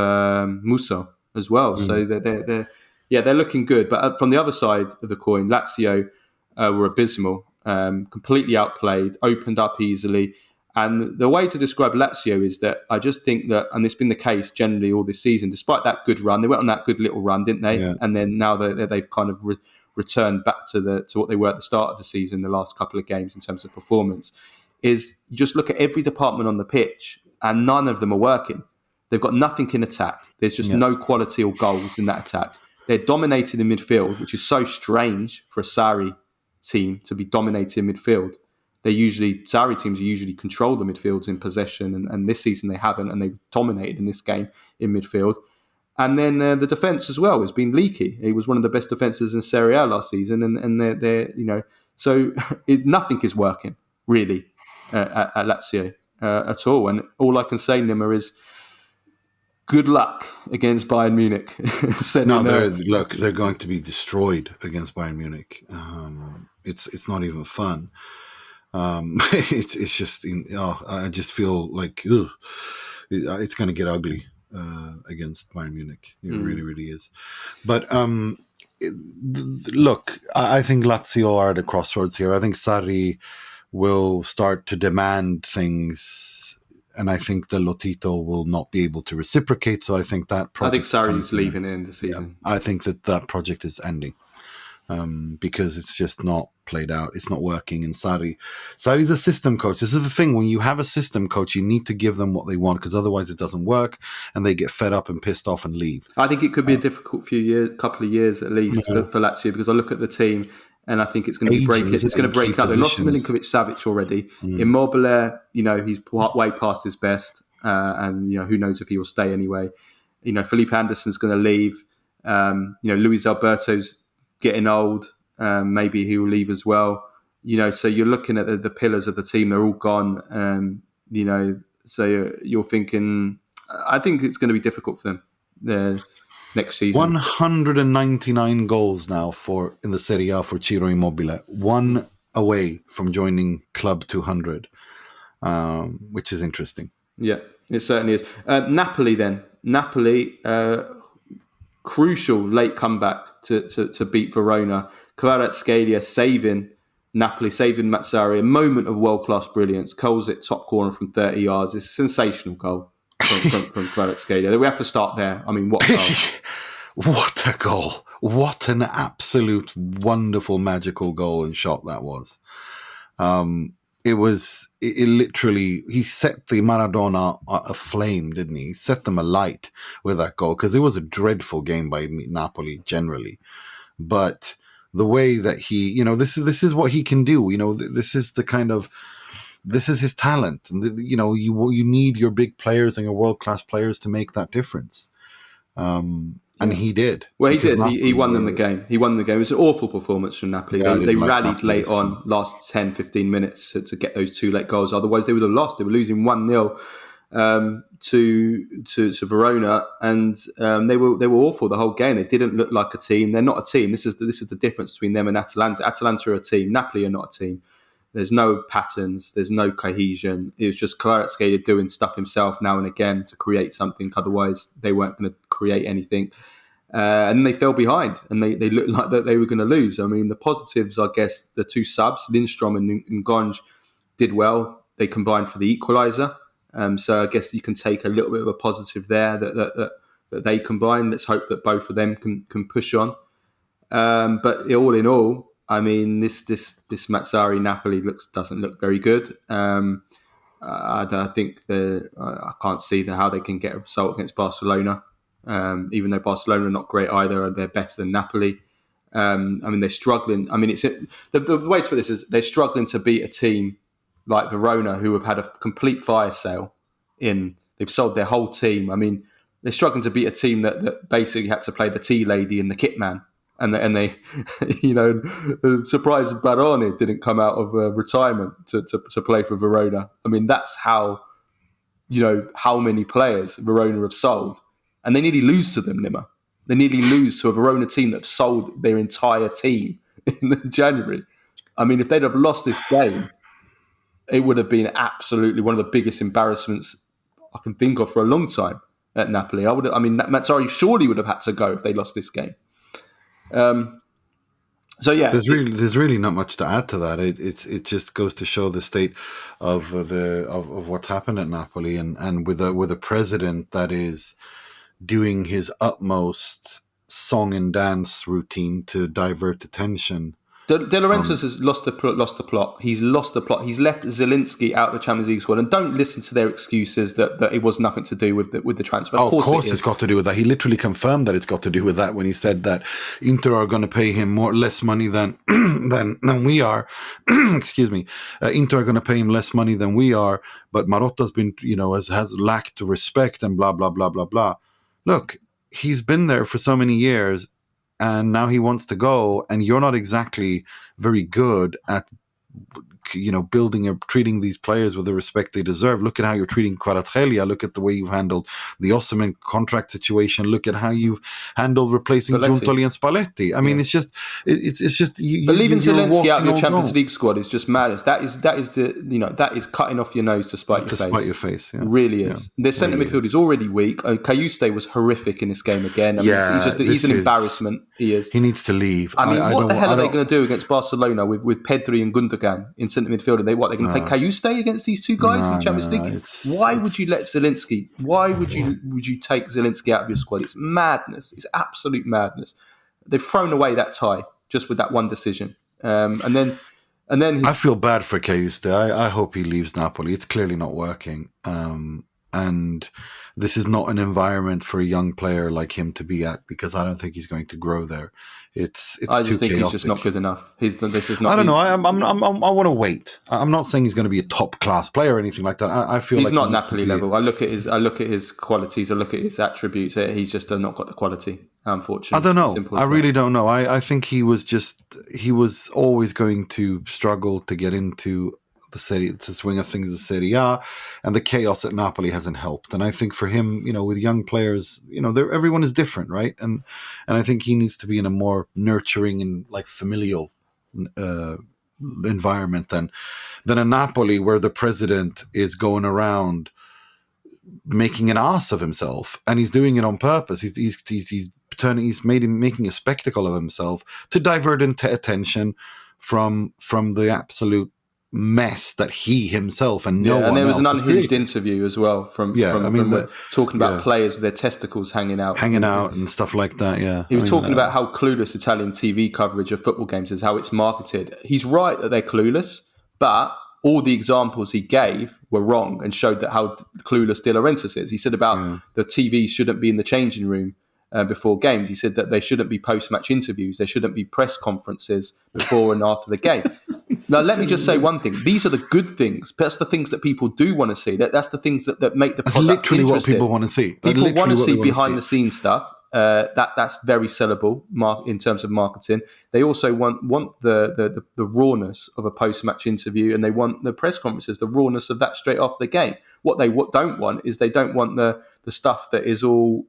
Musso as well. So they're looking good. But from the other side of the coin, Lazio were abysmal, completely outplayed, opened up easily. And the way to describe Lazio is that I just think that, and it's been the case generally all this season, despite that good run, they went on that good little run, didn't they? Yeah. And then now they've kind of returned back to what they were at the start of the season, the last couple of games in terms of performance. Is you just look at every department on the pitch and none of them are working. They've got nothing in attack. There's just no quality or goals in that attack. They're dominated in midfield, which is so strange for a Sarri team to be dominated in midfield. Sarri teams usually control the midfields in possession, and this season they haven't, and they've dominated in this game in midfield. And then the defence as well has been leaky. He was one of the best defences in Serie A last season, and they're so nothing is working really. At Lazio at all. And all I can say, Nima, is good luck against Bayern Munich. They're going to be destroyed against Bayern Munich. It's not even fun. It's just, I just feel like it's going to get ugly against Bayern Munich. It really, really is. But look, I think Lazio are at a crossroads here. I think Sarri will start to demand things, and I think the Lotito will not be able to reciprocate. So I think that project. I think Sarri's leaving in the season. Yeah, I think that project is ending because it's just not played out. It's not working. And Sarri's a system coach. This is the thing: when you have a system coach, you need to give them what they want, because otherwise it doesn't work, and they get fed up and pissed off and leave. I think it could be a difficult couple of years at least for Lazio, because I look at the team. And I think it's going to be breaking. It's going to break up. They lost Milinkovic-Savic already. Immobile, he's way past his best, and who knows if he will stay anyway. Felipe Anderson's going to leave. Luis Alberto's getting old. Maybe he will leave as well. So you're looking at the pillars of the team. They're all gone. So you're thinking. I think it's going to be difficult for them. Next season. 199 goals now in the Serie A for Ciro Immobile. One away from joining Club 200, which is interesting. Yeah, it certainly is. Napoli then. Napoli, crucial late comeback to beat Verona. Kvaratskhelia saving Napoli, saving Mazzari. A moment of world-class brilliance. Curls it top corner from 30 yards. It's a sensational goal. From Kvaratskhelia. We have to start there. What a goal. What a goal! What an absolute wonderful, magical goal and shot that was. It literally, he set the Maradona aflame, didn't he? He set them alight with that goal, because it was a dreadful game by Napoli generally. But the way that he, this is what he can do. This is his talent. And, you need your big players and your world-class players to make that difference. And he did. Well, he did. He won them the game. He won the game. It was an awful performance from Napoli. Yeah, they rallied Napoli late on, last 10, 15 minutes to get those 2 late goals. Otherwise, they would have lost. They were losing 1-0 to Verona, and they were awful the whole game. They didn't look like a team. They're not a team. This is the difference between them and Atalanta. Atalanta are a team. Napoli are not a team. There's no patterns. There's no cohesion. It was just Kvaratskhelia doing stuff himself now and again to create something. Otherwise, they weren't going to create anything. And then they fell behind, and they looked like that they were going to lose. I mean, the positives, I guess, the 2 subs, Lindstrom and Gonj, did well. They combined for the equaliser. So I guess you can take a little bit of a positive there that they combined. Let's hope that both of them can push on. But all in all, I mean, this Mazzarri Napoli doesn't look very good. I think I can't see how they can get a result against Barcelona. Even though Barcelona are not great either, they're better than Napoli. I mean, they're struggling. I mean, the way to put this is they're struggling to beat a team like Verona, who have had a complete fire sale. They've sold their whole team. I mean, they're struggling to beat a team that basically had to play the tea lady and the kit man. And they surprised Barone didn't come out of retirement to play for Verona. I mean, that's how many players Verona have sold. And they nearly lose to them, Nima. They nearly lose to a Verona team that sold their entire team in January. I mean, if they'd have lost this game, it would have been absolutely one of the biggest embarrassments I can think of for a long time at Napoli. Mazzarri surely would have had to go if they lost this game. So yeah, there's really not much to add to that. It just goes to show the state of what's happened at Napoli, and with a president that is doing his utmost song and dance routine to divert attention. De Laurentiis has lost the plot. He's lost the plot. He's left Zielinski out of the Champions League squad, and don't listen to their excuses that it was nothing to do with the transfer. Of course it's got to do with that. He literally confirmed that it's got to do with that when he said that Inter are going to pay him less money than we are. Excuse me. Inter are going to pay him less money than we are, but Marotta's been has lacked respect and blah blah blah blah blah. Look, he's been there for so many years. And now he wants to go, and you're not exactly very good at, building or treating these players with the respect they deserve. Look at how you're treating Kvaratskhelia. Look at the way you've handled the Osimhen contract situation. Look at how you've handled replacing Giuntoli and Spalletti. I mean, it's just. But leaving Zielinski out of your Champions League squad is just madness. That is cutting off your nose to spite your face. Yeah. Really is. Their centre midfield is already weak. Cajuste was horrific in this game again. He's an embarrassment. He is. He needs to leave. I mean, what the hell are they going to do against Barcelona with Pedri and Gundogan in centre midfield? They're going to play Cajuste against these two guys in the Champions League? Why would you let Zielinski? Why would you take Zielinski out of your squad? It's madness. It's absolute madness. They've thrown away that tie just with that one decision. And then I feel bad for Cajuste. I hope he leaves Napoli. It's clearly not working. And this is not an environment for a young player like him to be at, because I don't think he's going to grow there. It's I just too think chaotic. he's just not good enough. This is not. I don't know. I want to wait. I'm not saying he's going to be a top class player or anything like that. I feel he's like not Napoli level. I look at his qualities. I look at his attributes. He's just not got the quality. Unfortunately, I don't know. I really don't know. I think he was always going to struggle to get into the swing of things in Serie A, and the chaos at Napoli hasn't helped. And I think for him, with young players, everyone is different, right? And I think he needs to be in a more nurturing and familial environment than a Napoli where the president is going around making an ass of himself, and he's doing it on purpose. He's making a spectacle of himself to divert attention from the absolute mess that he himself and no one else and there was an has unhinged created. interview as well from talking about players with their testicles hanging out and stuff like that. Yeah, he was talking about how clueless Italian TV coverage of football games is, how it's marketed. He's right that they're clueless, but all the examples he gave were wrong and showed that how clueless De Laurentiis is. He said about the TV shouldn't be in the changing room before games. He said that there shouldn't be post-match interviews. There shouldn't be press conferences before and after the game. Now, let me just say one thing. These are the good things. That's the things that people do want to see. That's the things that make the product literally interesting. What people want to see. People want to see behind-the-scenes stuff. That's very sellable in terms of marketing. They also want the rawness of a post-match interview, and they want the press conferences, the rawness of that straight after the game. What they don't want is they don't want the stuff that is all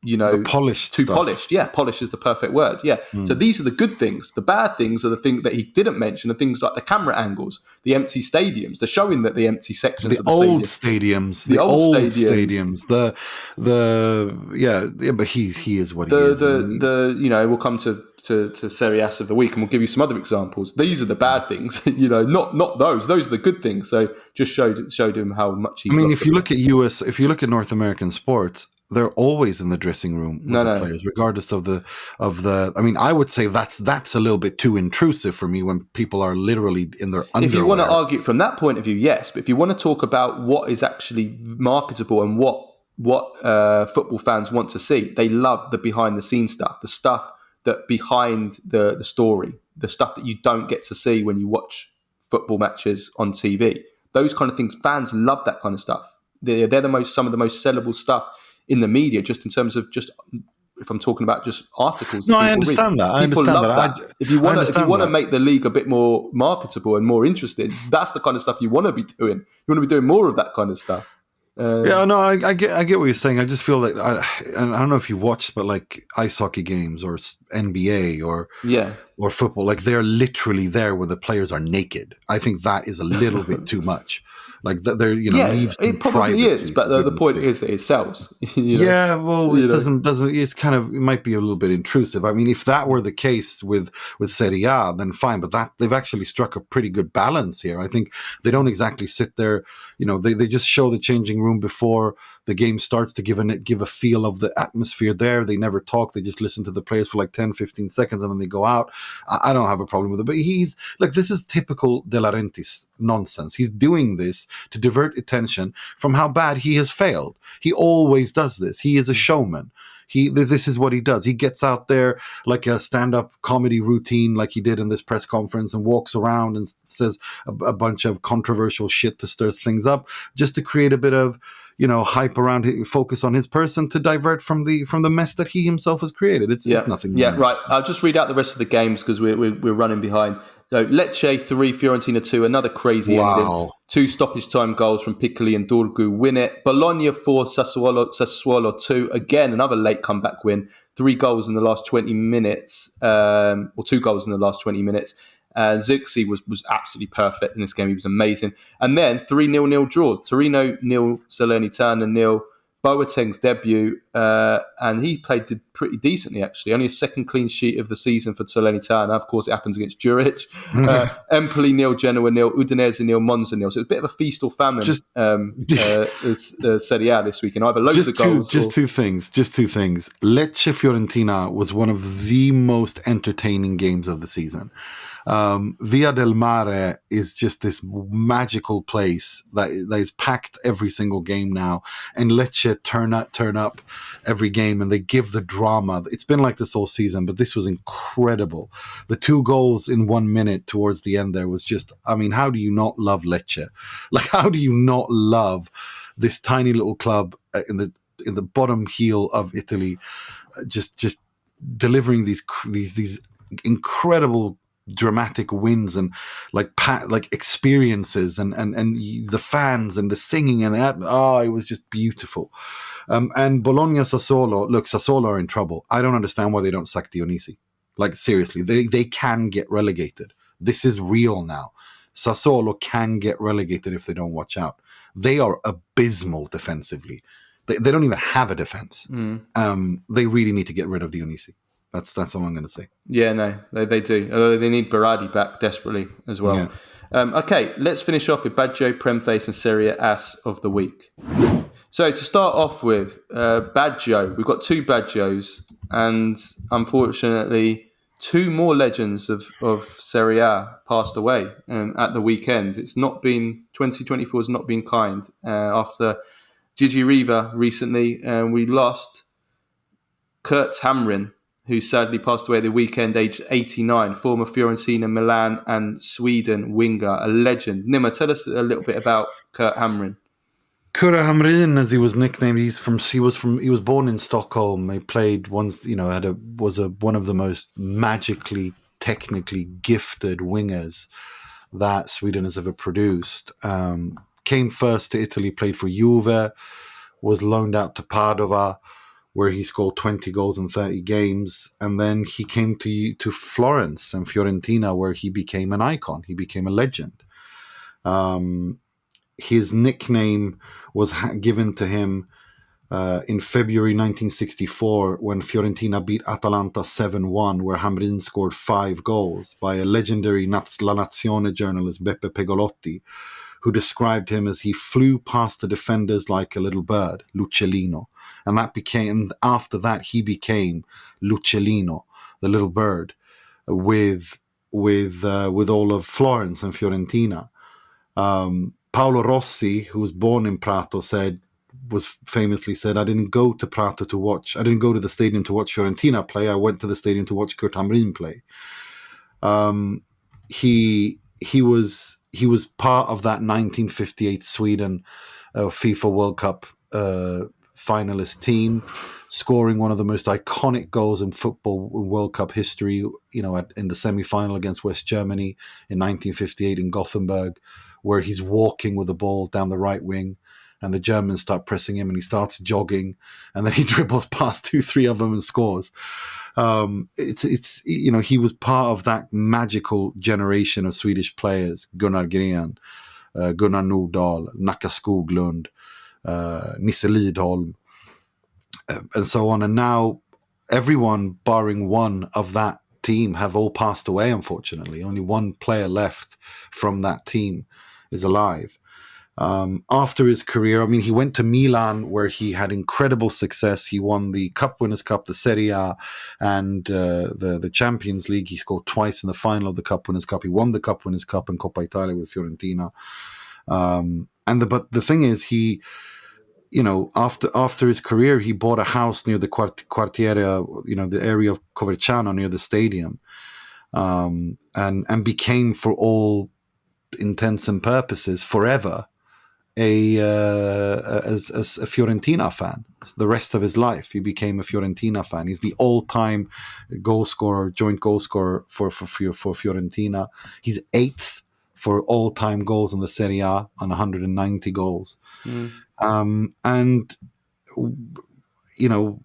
the polished too stuff. Polished. Yeah, polished is the perfect word. Yeah. So these are the good things. The bad things are the things that he didn't mention, the things like the camera angles, the empty stadiums, the showing that the empty sections of the old stadiums. The old stadiums. But he is what he is. We'll come to Serie Ass of the week, and we'll give you some other examples. These are the bad things, not those. Those are the good things. So just showed him how much he's. I mean, if you look at North American sports, they're always in the dressing room with the players, regardless of the. I mean, I would say that's a little bit too intrusive for me when people are literally in their underwear. If you want to argue from that point of view, yes. But if you want to talk about what is actually marketable and what football fans want to see, they love the behind the scenes stuff, the stuff that behind the story, the stuff that you don't get to see when you watch football matches on TV. Those kind of things, fans love that kind of stuff. They're some of the most sellable stuff in the media, just in terms of if I'm talking about just articles. No, I understand that. People love that. If you want to make the league a bit more marketable and more interesting, that's the kind of stuff you want to be doing. You want to be doing more of that kind of stuff. I get what you're saying. I just feel like I don't know if you watched, but like ice hockey games or NBA or football, like they're literally there where the players are naked. I think that is a little bit too much. Like they're leaves it probably is, but the point is that it sells. It doesn't. It's kind of, it might be a little bit intrusive. I mean, if that were the case with Serie A, then fine. But that they've actually struck a pretty good balance here. I think they don't exactly sit there. They just show the changing room before the game starts to give a feel of the atmosphere there. They never talk. They just listen to the players for like 10, 15 seconds and then they go out. I don't have a problem with it. But this is typical De Laurentiis nonsense. He's doing this to divert attention from how bad he has failed. He always does this. He is a showman. This is what he does. He gets out there like a stand-up comedy routine like he did in this press conference and walks around and says a bunch of controversial shit to stir things up just to create a bit of hype around focus on his person to divert from the mess that he himself has created. It's nothing. Yeah, right. I'll just read out the rest of the games because we're running behind. So Lecce 3, Fiorentina 2, another crazy ending. 2 stoppage time goals from Piccoli and Dorgu win it. Bologna 4, Sassuolo 2, again another late comeback win. 3 goals in the last 20 minutes, or 2 goals in the last 20 minutes. Zirkzee was absolutely perfect in this game. He was amazing. And then 3 0-0 draws. Torino 0, Salernitana 0. Boateng's debut, and he did pretty decently, actually. Only a second clean sheet of the season for Salernitana. Of course, it happens against Juric. Empoli 0, Genoa 0, Udinese 0, Monza 0. So it's a bit of a feast or famine Serie A this weekend. Either loads of goals. Just two things. Lecce Fiorentina was one of the most entertaining games of the season. Via del Mare is just this magical place that is packed every single game now, and Lecce turn up every game and they give the drama. It's been like this all season, but this was incredible. The 2 goals in 1 minute towards the end there was just, I mean, how do you not love Lecce? Like, how do you not love this tiny little club in the bottom heel of Italy, just delivering these incredible dramatic wins and like experiences and the fans and the singing and that. It was just beautiful. And Bologna Sassuolo, look, Sassuolo are in trouble. I don't understand why they don't sack Dionisi. Like, seriously, they can get relegated. This is real now. Sassuolo can get relegated if they don't watch out. They are abysmal defensively. They don't even have a defense. They really need to get rid of Dionisi. That's all I'm going to say. Yeah, no, they do. Although they need Berardi back desperately as well. Yeah. Okay, let's finish off with Baggio, Premface and Serie Ass of the week. So to start off with, Baggio, we've got 2 Baggios, and unfortunately 2 more legends of Serie A passed away at the weekend. It's not been, 2024 has not been kind. After Gigi Riva recently, we lost Kurt Hamrin, who sadly passed away the weekend, aged 89, former Fiorentina, Milan and Sweden winger, a legend. Nima, tell us a little bit about Kurt Hamrin. Kurt Hamrin, as he was nicknamed, he was born in Stockholm. He played once, was one of the most magically, technically gifted wingers that Sweden has ever produced. Came first to Italy, played for Juve, was loaned out to Padova, where he scored 20 goals in 30 games. And then he came to Florence and Fiorentina, where he became an icon. He became a legend. His nickname was given to him in February 1964 when Fiorentina beat Atalanta 7-1, where Hamrin scored 5 goals, by a legendary La Nazione journalist, Beppe Pegolotti, who described him as he flew past the defenders like a little bird, L'Uccellino. And after that, he became L'Uccellino, the little bird, with all of Florence and Fiorentina. Paolo Rossi, who was born in Prato, famously said, I didn't go to the stadium to watch Fiorentina play. I went to the stadium to watch Kurt Hamrin play. He was part of that 1958 Sweden FIFA World Cup finalist team, scoring one of the most iconic goals in football World Cup history, in the semi-final against West Germany in 1958 in Gothenburg, where he's walking with the ball down the right wing and the Germans start pressing him and he starts jogging and then he dribbles past 2-3 of them and scores. He was part of that magical generation of Swedish players, Gunnar Gren, Gunnar Nordahl, Nacka Skoglund, Nisse Lidholm, and so on. And now everyone barring one of that team have all passed away, unfortunately. Only one player left from that team is alive. After his career, he went to Milan, where he had incredible success. He won the Cup Winners' Cup, the Serie A, and the Champions League. He scored twice in the final of the Cup Winners' Cup. He won the Cup Winners' Cup and Coppa Italia with Fiorentina. But the thing is, he, after his career, he bought a house near the quartiere, the area of Coverciano near the stadium, and became, for all intents and purposes, forever as a Fiorentina fan. The rest of his life, he became a Fiorentina fan. He's the all-time joint goal scorer for Fiorentina. He's 8th for all-time goals in the Serie A on 190 goals.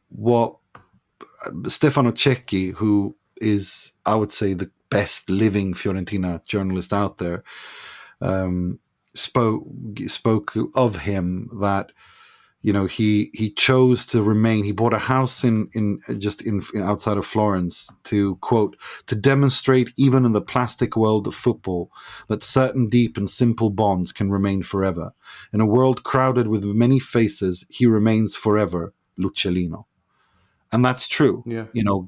What Stefano Cecchi, who is, I would say, the best living Fiorentina journalist out there, spoke of him, that he chose to remain. He bought a house in outside of Florence to, quote, to demonstrate even in the plastic world of football that certain deep and simple bonds can remain forever. In a world crowded with many faces, he remains forever L'Uccellino. And that's true. Yeah.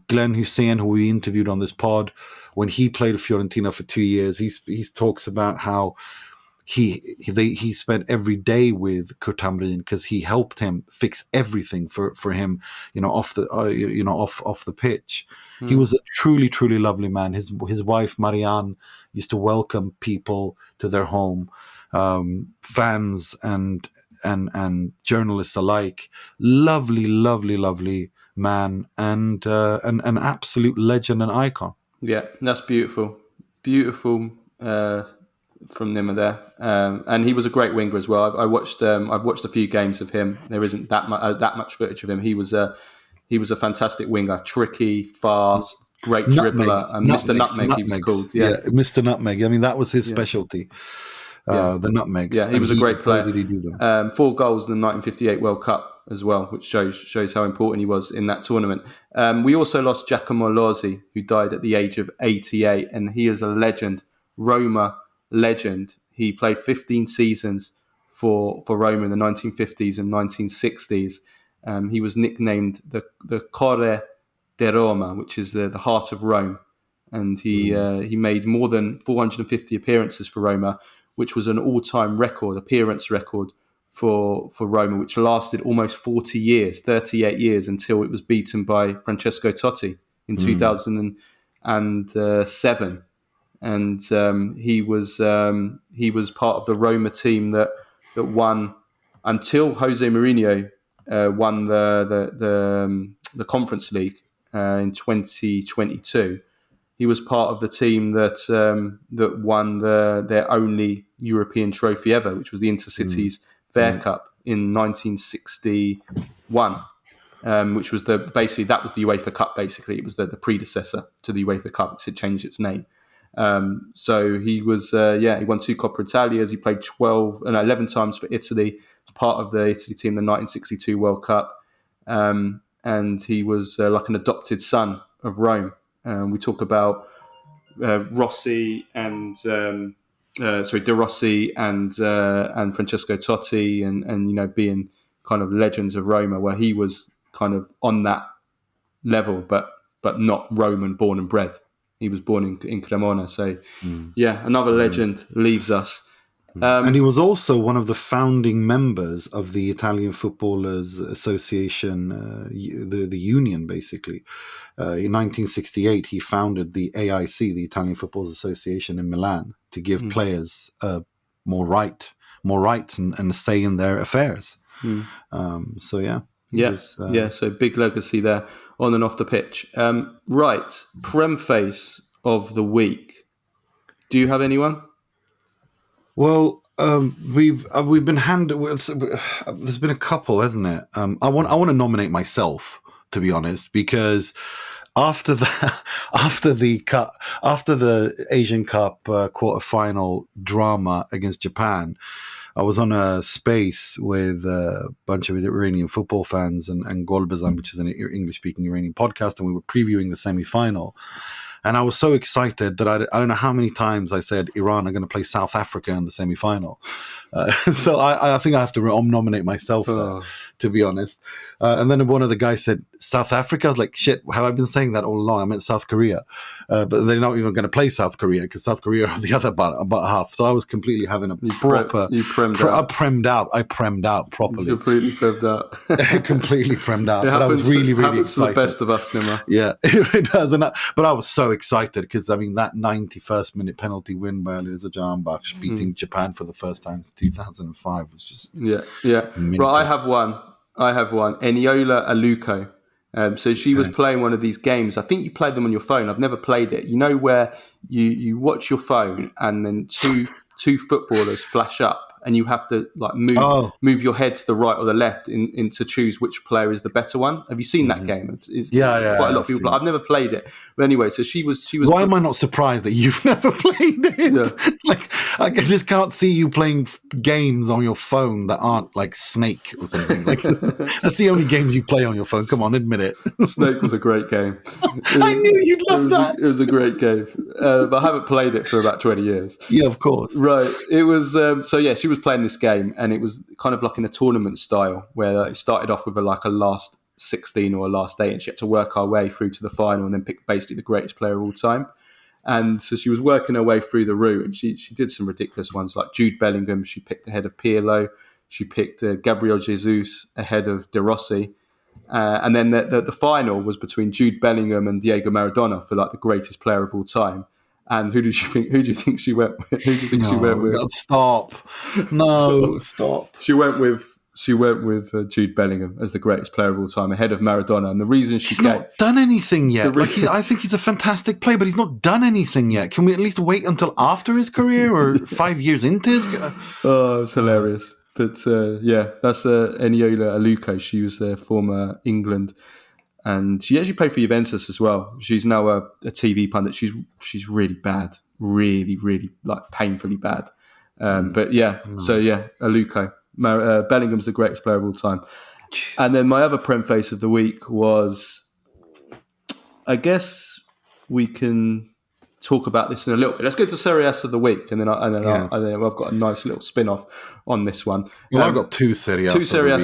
Glenn Hussein, who we interviewed on this pod, when he played Fiorentina for 2 years, he talks about how he spent every day with Kurt Hamrin because he helped him fix everything for him, off the pitch. He was a truly, truly lovely man. His wife Marianne used to welcome people to their home, fans and journalists alike. Lovely, lovely, lovely man, and an absolute legend and icon. Yeah, that's beautiful. Beautiful from Nima there. And he was a great winger as well. I've watched a few games of him. There isn't that much footage of him. He was a fantastic winger, tricky, fast, great dribbler, and Mr. Nutmeg he was called. Yeah, Mr. Nutmeg. That was his specialty. The nutmegs. Yeah, he was a great player. Did he do them? 4 goals in the 1958 World Cup as well, which shows how important he was in that tournament. We also lost Giacomo Losi, who died at the age of 88, and he is a legend, Roma legend. He played 15 seasons for Roma in the 1950s and 1960s. He was nicknamed the Cuore di Roma, which is the heart of Rome. And he made more than 450 appearances for Roma, which was an all-time appearance record for Roma, which lasted almost 40 years, 38 years, until it was beaten by Francesco Totti in 2007. And he was part of the Roma team that won until Jose Mourinho won the Conference League in 2022. He was part of the team that won their only European trophy ever, which was the Intercities Fair Cup in 1961, which was that was the UEFA Cup. Basically, it was the predecessor to the UEFA Cup. It changed its name. So he was he won 2 Coppa Italias. He played 11 times for Italy. He was part of the Italy team in the 1962 World Cup, and he was like an adopted son of Rome. We talk about Rossi and De Rossi and Francesco Totti and being kind of legends of Roma, where he was kind of on that level, but not Roman born and bred. He was born in Cremona. So another legend leaves us. And he was also one of the founding members of the Italian Footballers Association, the union, basically. In 1968, he founded the AIC, the Italian Footballers Association in Milan, to give players more rights and a say in their affairs. So big legacy there on and off the pitch. Right, Premface of the week. Do you have anyone? Well, we've been handed. There's been a couple, hasn't it? I want to nominate myself, to be honest, because after the Asian Cup quarterfinal drama against Japan, I was on a space with a bunch of Iranian football fans and Golbazan, which is an English-speaking Iranian podcast, and we were previewing the semi-final. And I was so excited that I don't know how many times I said Iran are going to play South Africa in the semi-final. So I think I have to nominate myself there, to be honest. And then one of the guys said, South Africa? I was like, shit, have I been saying that all along? I meant South Korea. But they're not even going to play South Korea because South Korea are the other about half. So I was completely having a proper... I premmed out properly. Completely premmed out. Completely premmed out. But I was really, really excited. To the best of us, Nima. Yeah, it does. But I was so excited because, I mean, that 91st minute penalty win by Aliza Jahanbakhsh beating Japan for the first time since 2005 was just... Yeah. Mental. Right, I have one. Eniola Aluko. So she was playing one of these games. I think you played them on your phone. I've never played it. You know where you watch your phone and then two footballers flash up and you have to like move your head to the right or the left in to choose which player is the better one. Have you seen that game? Yeah. Quite a lot of people. I've never played it. But anyway, so she was. Why am I not surprised that you've never played it? Yeah. Like I just can't see you playing games on your phone that aren't like Snake or something. Like that's the only games you play on your phone. Come on, admit it. Snake was a great game. I knew you'd love that. It was a great game, but I haven't played it for about 20 years. Yeah, of course. Right. It was she was playing this game, and it was kind of like in a tournament style where it started off with a last 16 or a last 8, and she had to work our way through to the final and then pick basically the greatest player of all time. And so she was working her way through the route, and she did some ridiculous ones like Jude Bellingham. She picked ahead of Pirlo. She picked Gabriel Jesus ahead of De Rossi. And then the final was between Jude Bellingham and Diego Maradona for like the greatest player of all time. And who do you think she went with? She went with? Stop! No, stop. She went with Jude Bellingham as the greatest player of all time, ahead of Maradona. And the reason he's not done anything yet. I think he's a fantastic player, but he's not done anything yet. Can we at least wait until after his career or 5 years into his career? Oh, it's hilarious. But that's Eniola Aluko. She was a former England. And she actually played for Juventus as well. She's now a TV pundit. She's really bad, really, really like painfully bad. Aluko. Bellingham's the greatest player of all time. And then my other Premface of the week was, I guess we can talk about this in a little bit. Let's go to Serie Ass of the week, and then I've got a nice little spin-off on this one. Well, I've got two Serie Ass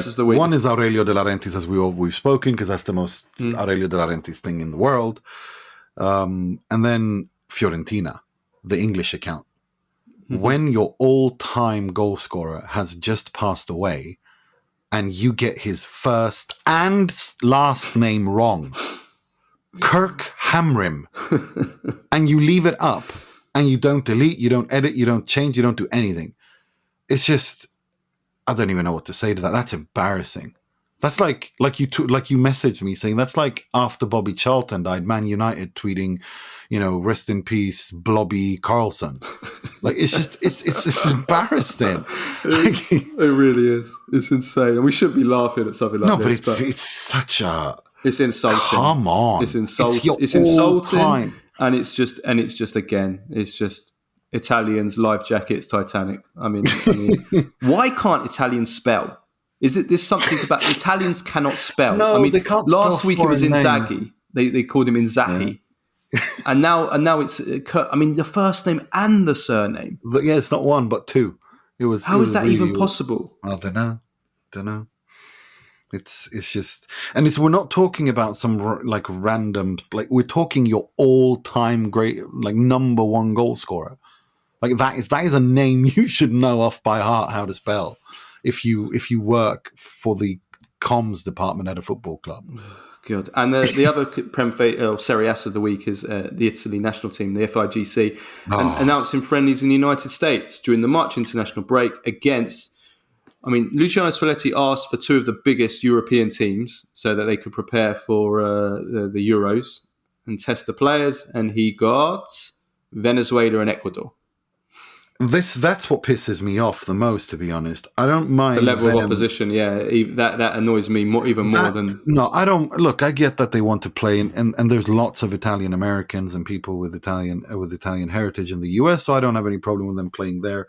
of the week. One is Aurelio De Laurentiis, as we've spoken, because that's the most Aurelio De Laurentiis thing in the world. And then Fiorentina, the English account. When your all-time goal scorer has just passed away, and you get his first and last name wrong, Kurt Hamrin, and you leave it up, and you don't delete, you don't edit, you don't change, you don't do anything. It's just, I don't even know what to say to that. That's embarrassing. That's like you messaged me saying that's like after Bobby Charlton died, Man United tweeting, rest in peace, Blobby Carlson. Like it's embarrassing. It really is. It's insane, and we shouldn't be laughing at something like this. No, but it's such a. It's insulting. Come on, it's insulting. It's insulting, and it's just Italians, life jackets, Titanic. I mean, why can't Italians spell? Is it this something about Italians cannot spell? No, they can't spell. Last week it was Inzaghi. They called him Inzaghi. Yeah. and now it's the first name and the surname. Yeah, it's not one but two. How is that really even possible? I don't know. It's just, and we're not talking about some like random, like we're talking your all-time great, like number one goal scorer. Like that is a name you should know off by heart how to spell if you work for the comms department at a football club. Good. And the other Serie Ass of the week is the Italy national team, the FIGC, announcing friendlies in the United States during the March international break against. Luciano Spalletti asked for two of the biggest European teams so that they could prepare for the Euros and test the players, and he got Venezuela and Ecuador. That's what pisses me off the most, to be honest. I don't mind the level of opposition. Yeah, that annoys me more than. No, I don't. Look, I get that they want to play, and there's lots of Italian Americans and people with Italian heritage in the US, so I don't have any problem with them playing there.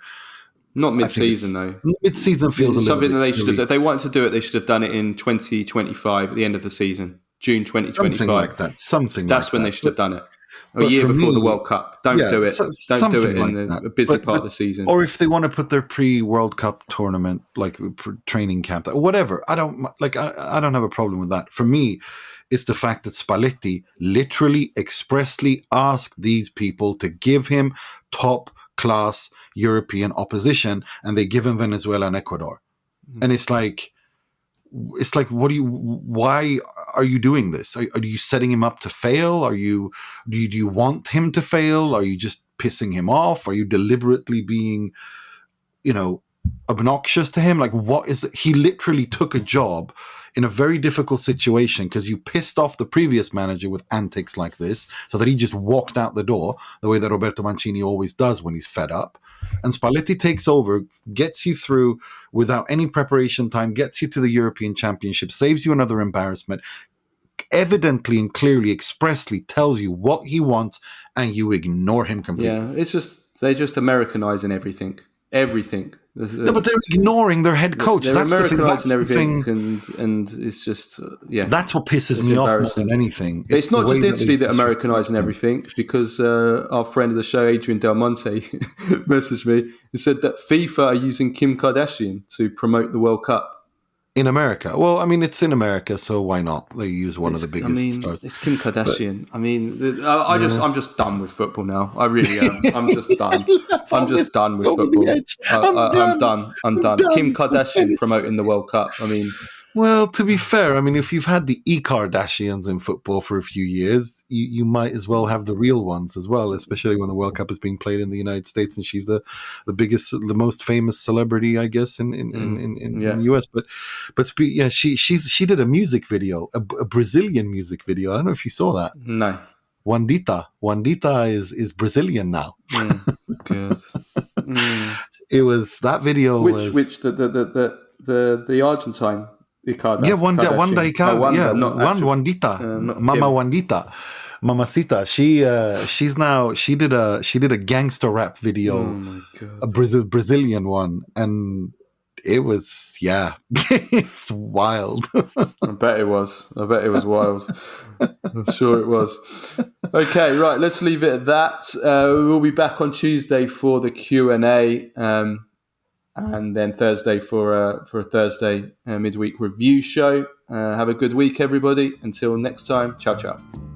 Not mid-season though. Mid-season feels a something little that bit they should have. If they wanted to do it, they should have done it in 2025 at the end of the season, June 2025. Something like that. That's when they should have done it. A year before the World Cup. Don't do it. Don't do it in the busy part of the season. Or if they want to put their pre-World Cup tournament, like training camp, whatever. I don't have a problem with that. For me, it's the fact that Spalletti literally expressly asked these people to give him top-class European opposition, and they give him Venezuela and Ecuador. And it's like, why are you doing this? Are you setting him up to fail? Do you want him to fail? Are you just pissing him off? Are you deliberately being, obnoxious to him? Like, what is it? He literally took a job in a very difficult situation because you pissed off the previous manager with antics like this, so that he just walked out the door the way that Roberto Mancini always does when he's fed up. And Spalletti takes over, gets you through without any preparation time, gets you to the European Championship, saves you another embarrassment, evidently and clearly, expressly tells you what he wants, and you ignore him completely. Yeah, it's just, they're just Americanizing everything. Everything. No, but they're ignoring their head coach. They're that's Americanizing the everything, thing. And it's just, That's what pisses me off more than anything. It's not just Italy that Americanizing everything, because our friend of the show, Adrian Del Monte, messaged me and said that FIFA are using Kim Kardashian to promote the World Cup. In America. Well, it's in America, so why not? They use one of the biggest stars. It's Kim Kardashian. But, I'm just done with football now. I really am. I'm just done. I'm just done with football. I'm done. Kim Kardashian promoting the World Cup. Well, to be fair, if you've had the Kardashians in football for a few years, you might as well have the real ones as well, especially when the World Cup is being played in the United States, and she's the biggest, the most famous celebrity, I guess, in the US. She did a music video, a Brazilian music video. I don't know if you saw that. No. Wandita is Brazilian now. Good. It was that video. Which the Argentine. Wandita, Mama Wandita, Mamacita. She did a gangster rap video, a Brazilian one, and it was, yeah, it's wild. I bet it was wild. I'm sure it was. Okay, right. Let's leave it at that. We'll be back on Tuesday for the Q&A, and then Thursday for a Thursday midweek review show. Have a good week, everybody. Until next time, ciao, ciao.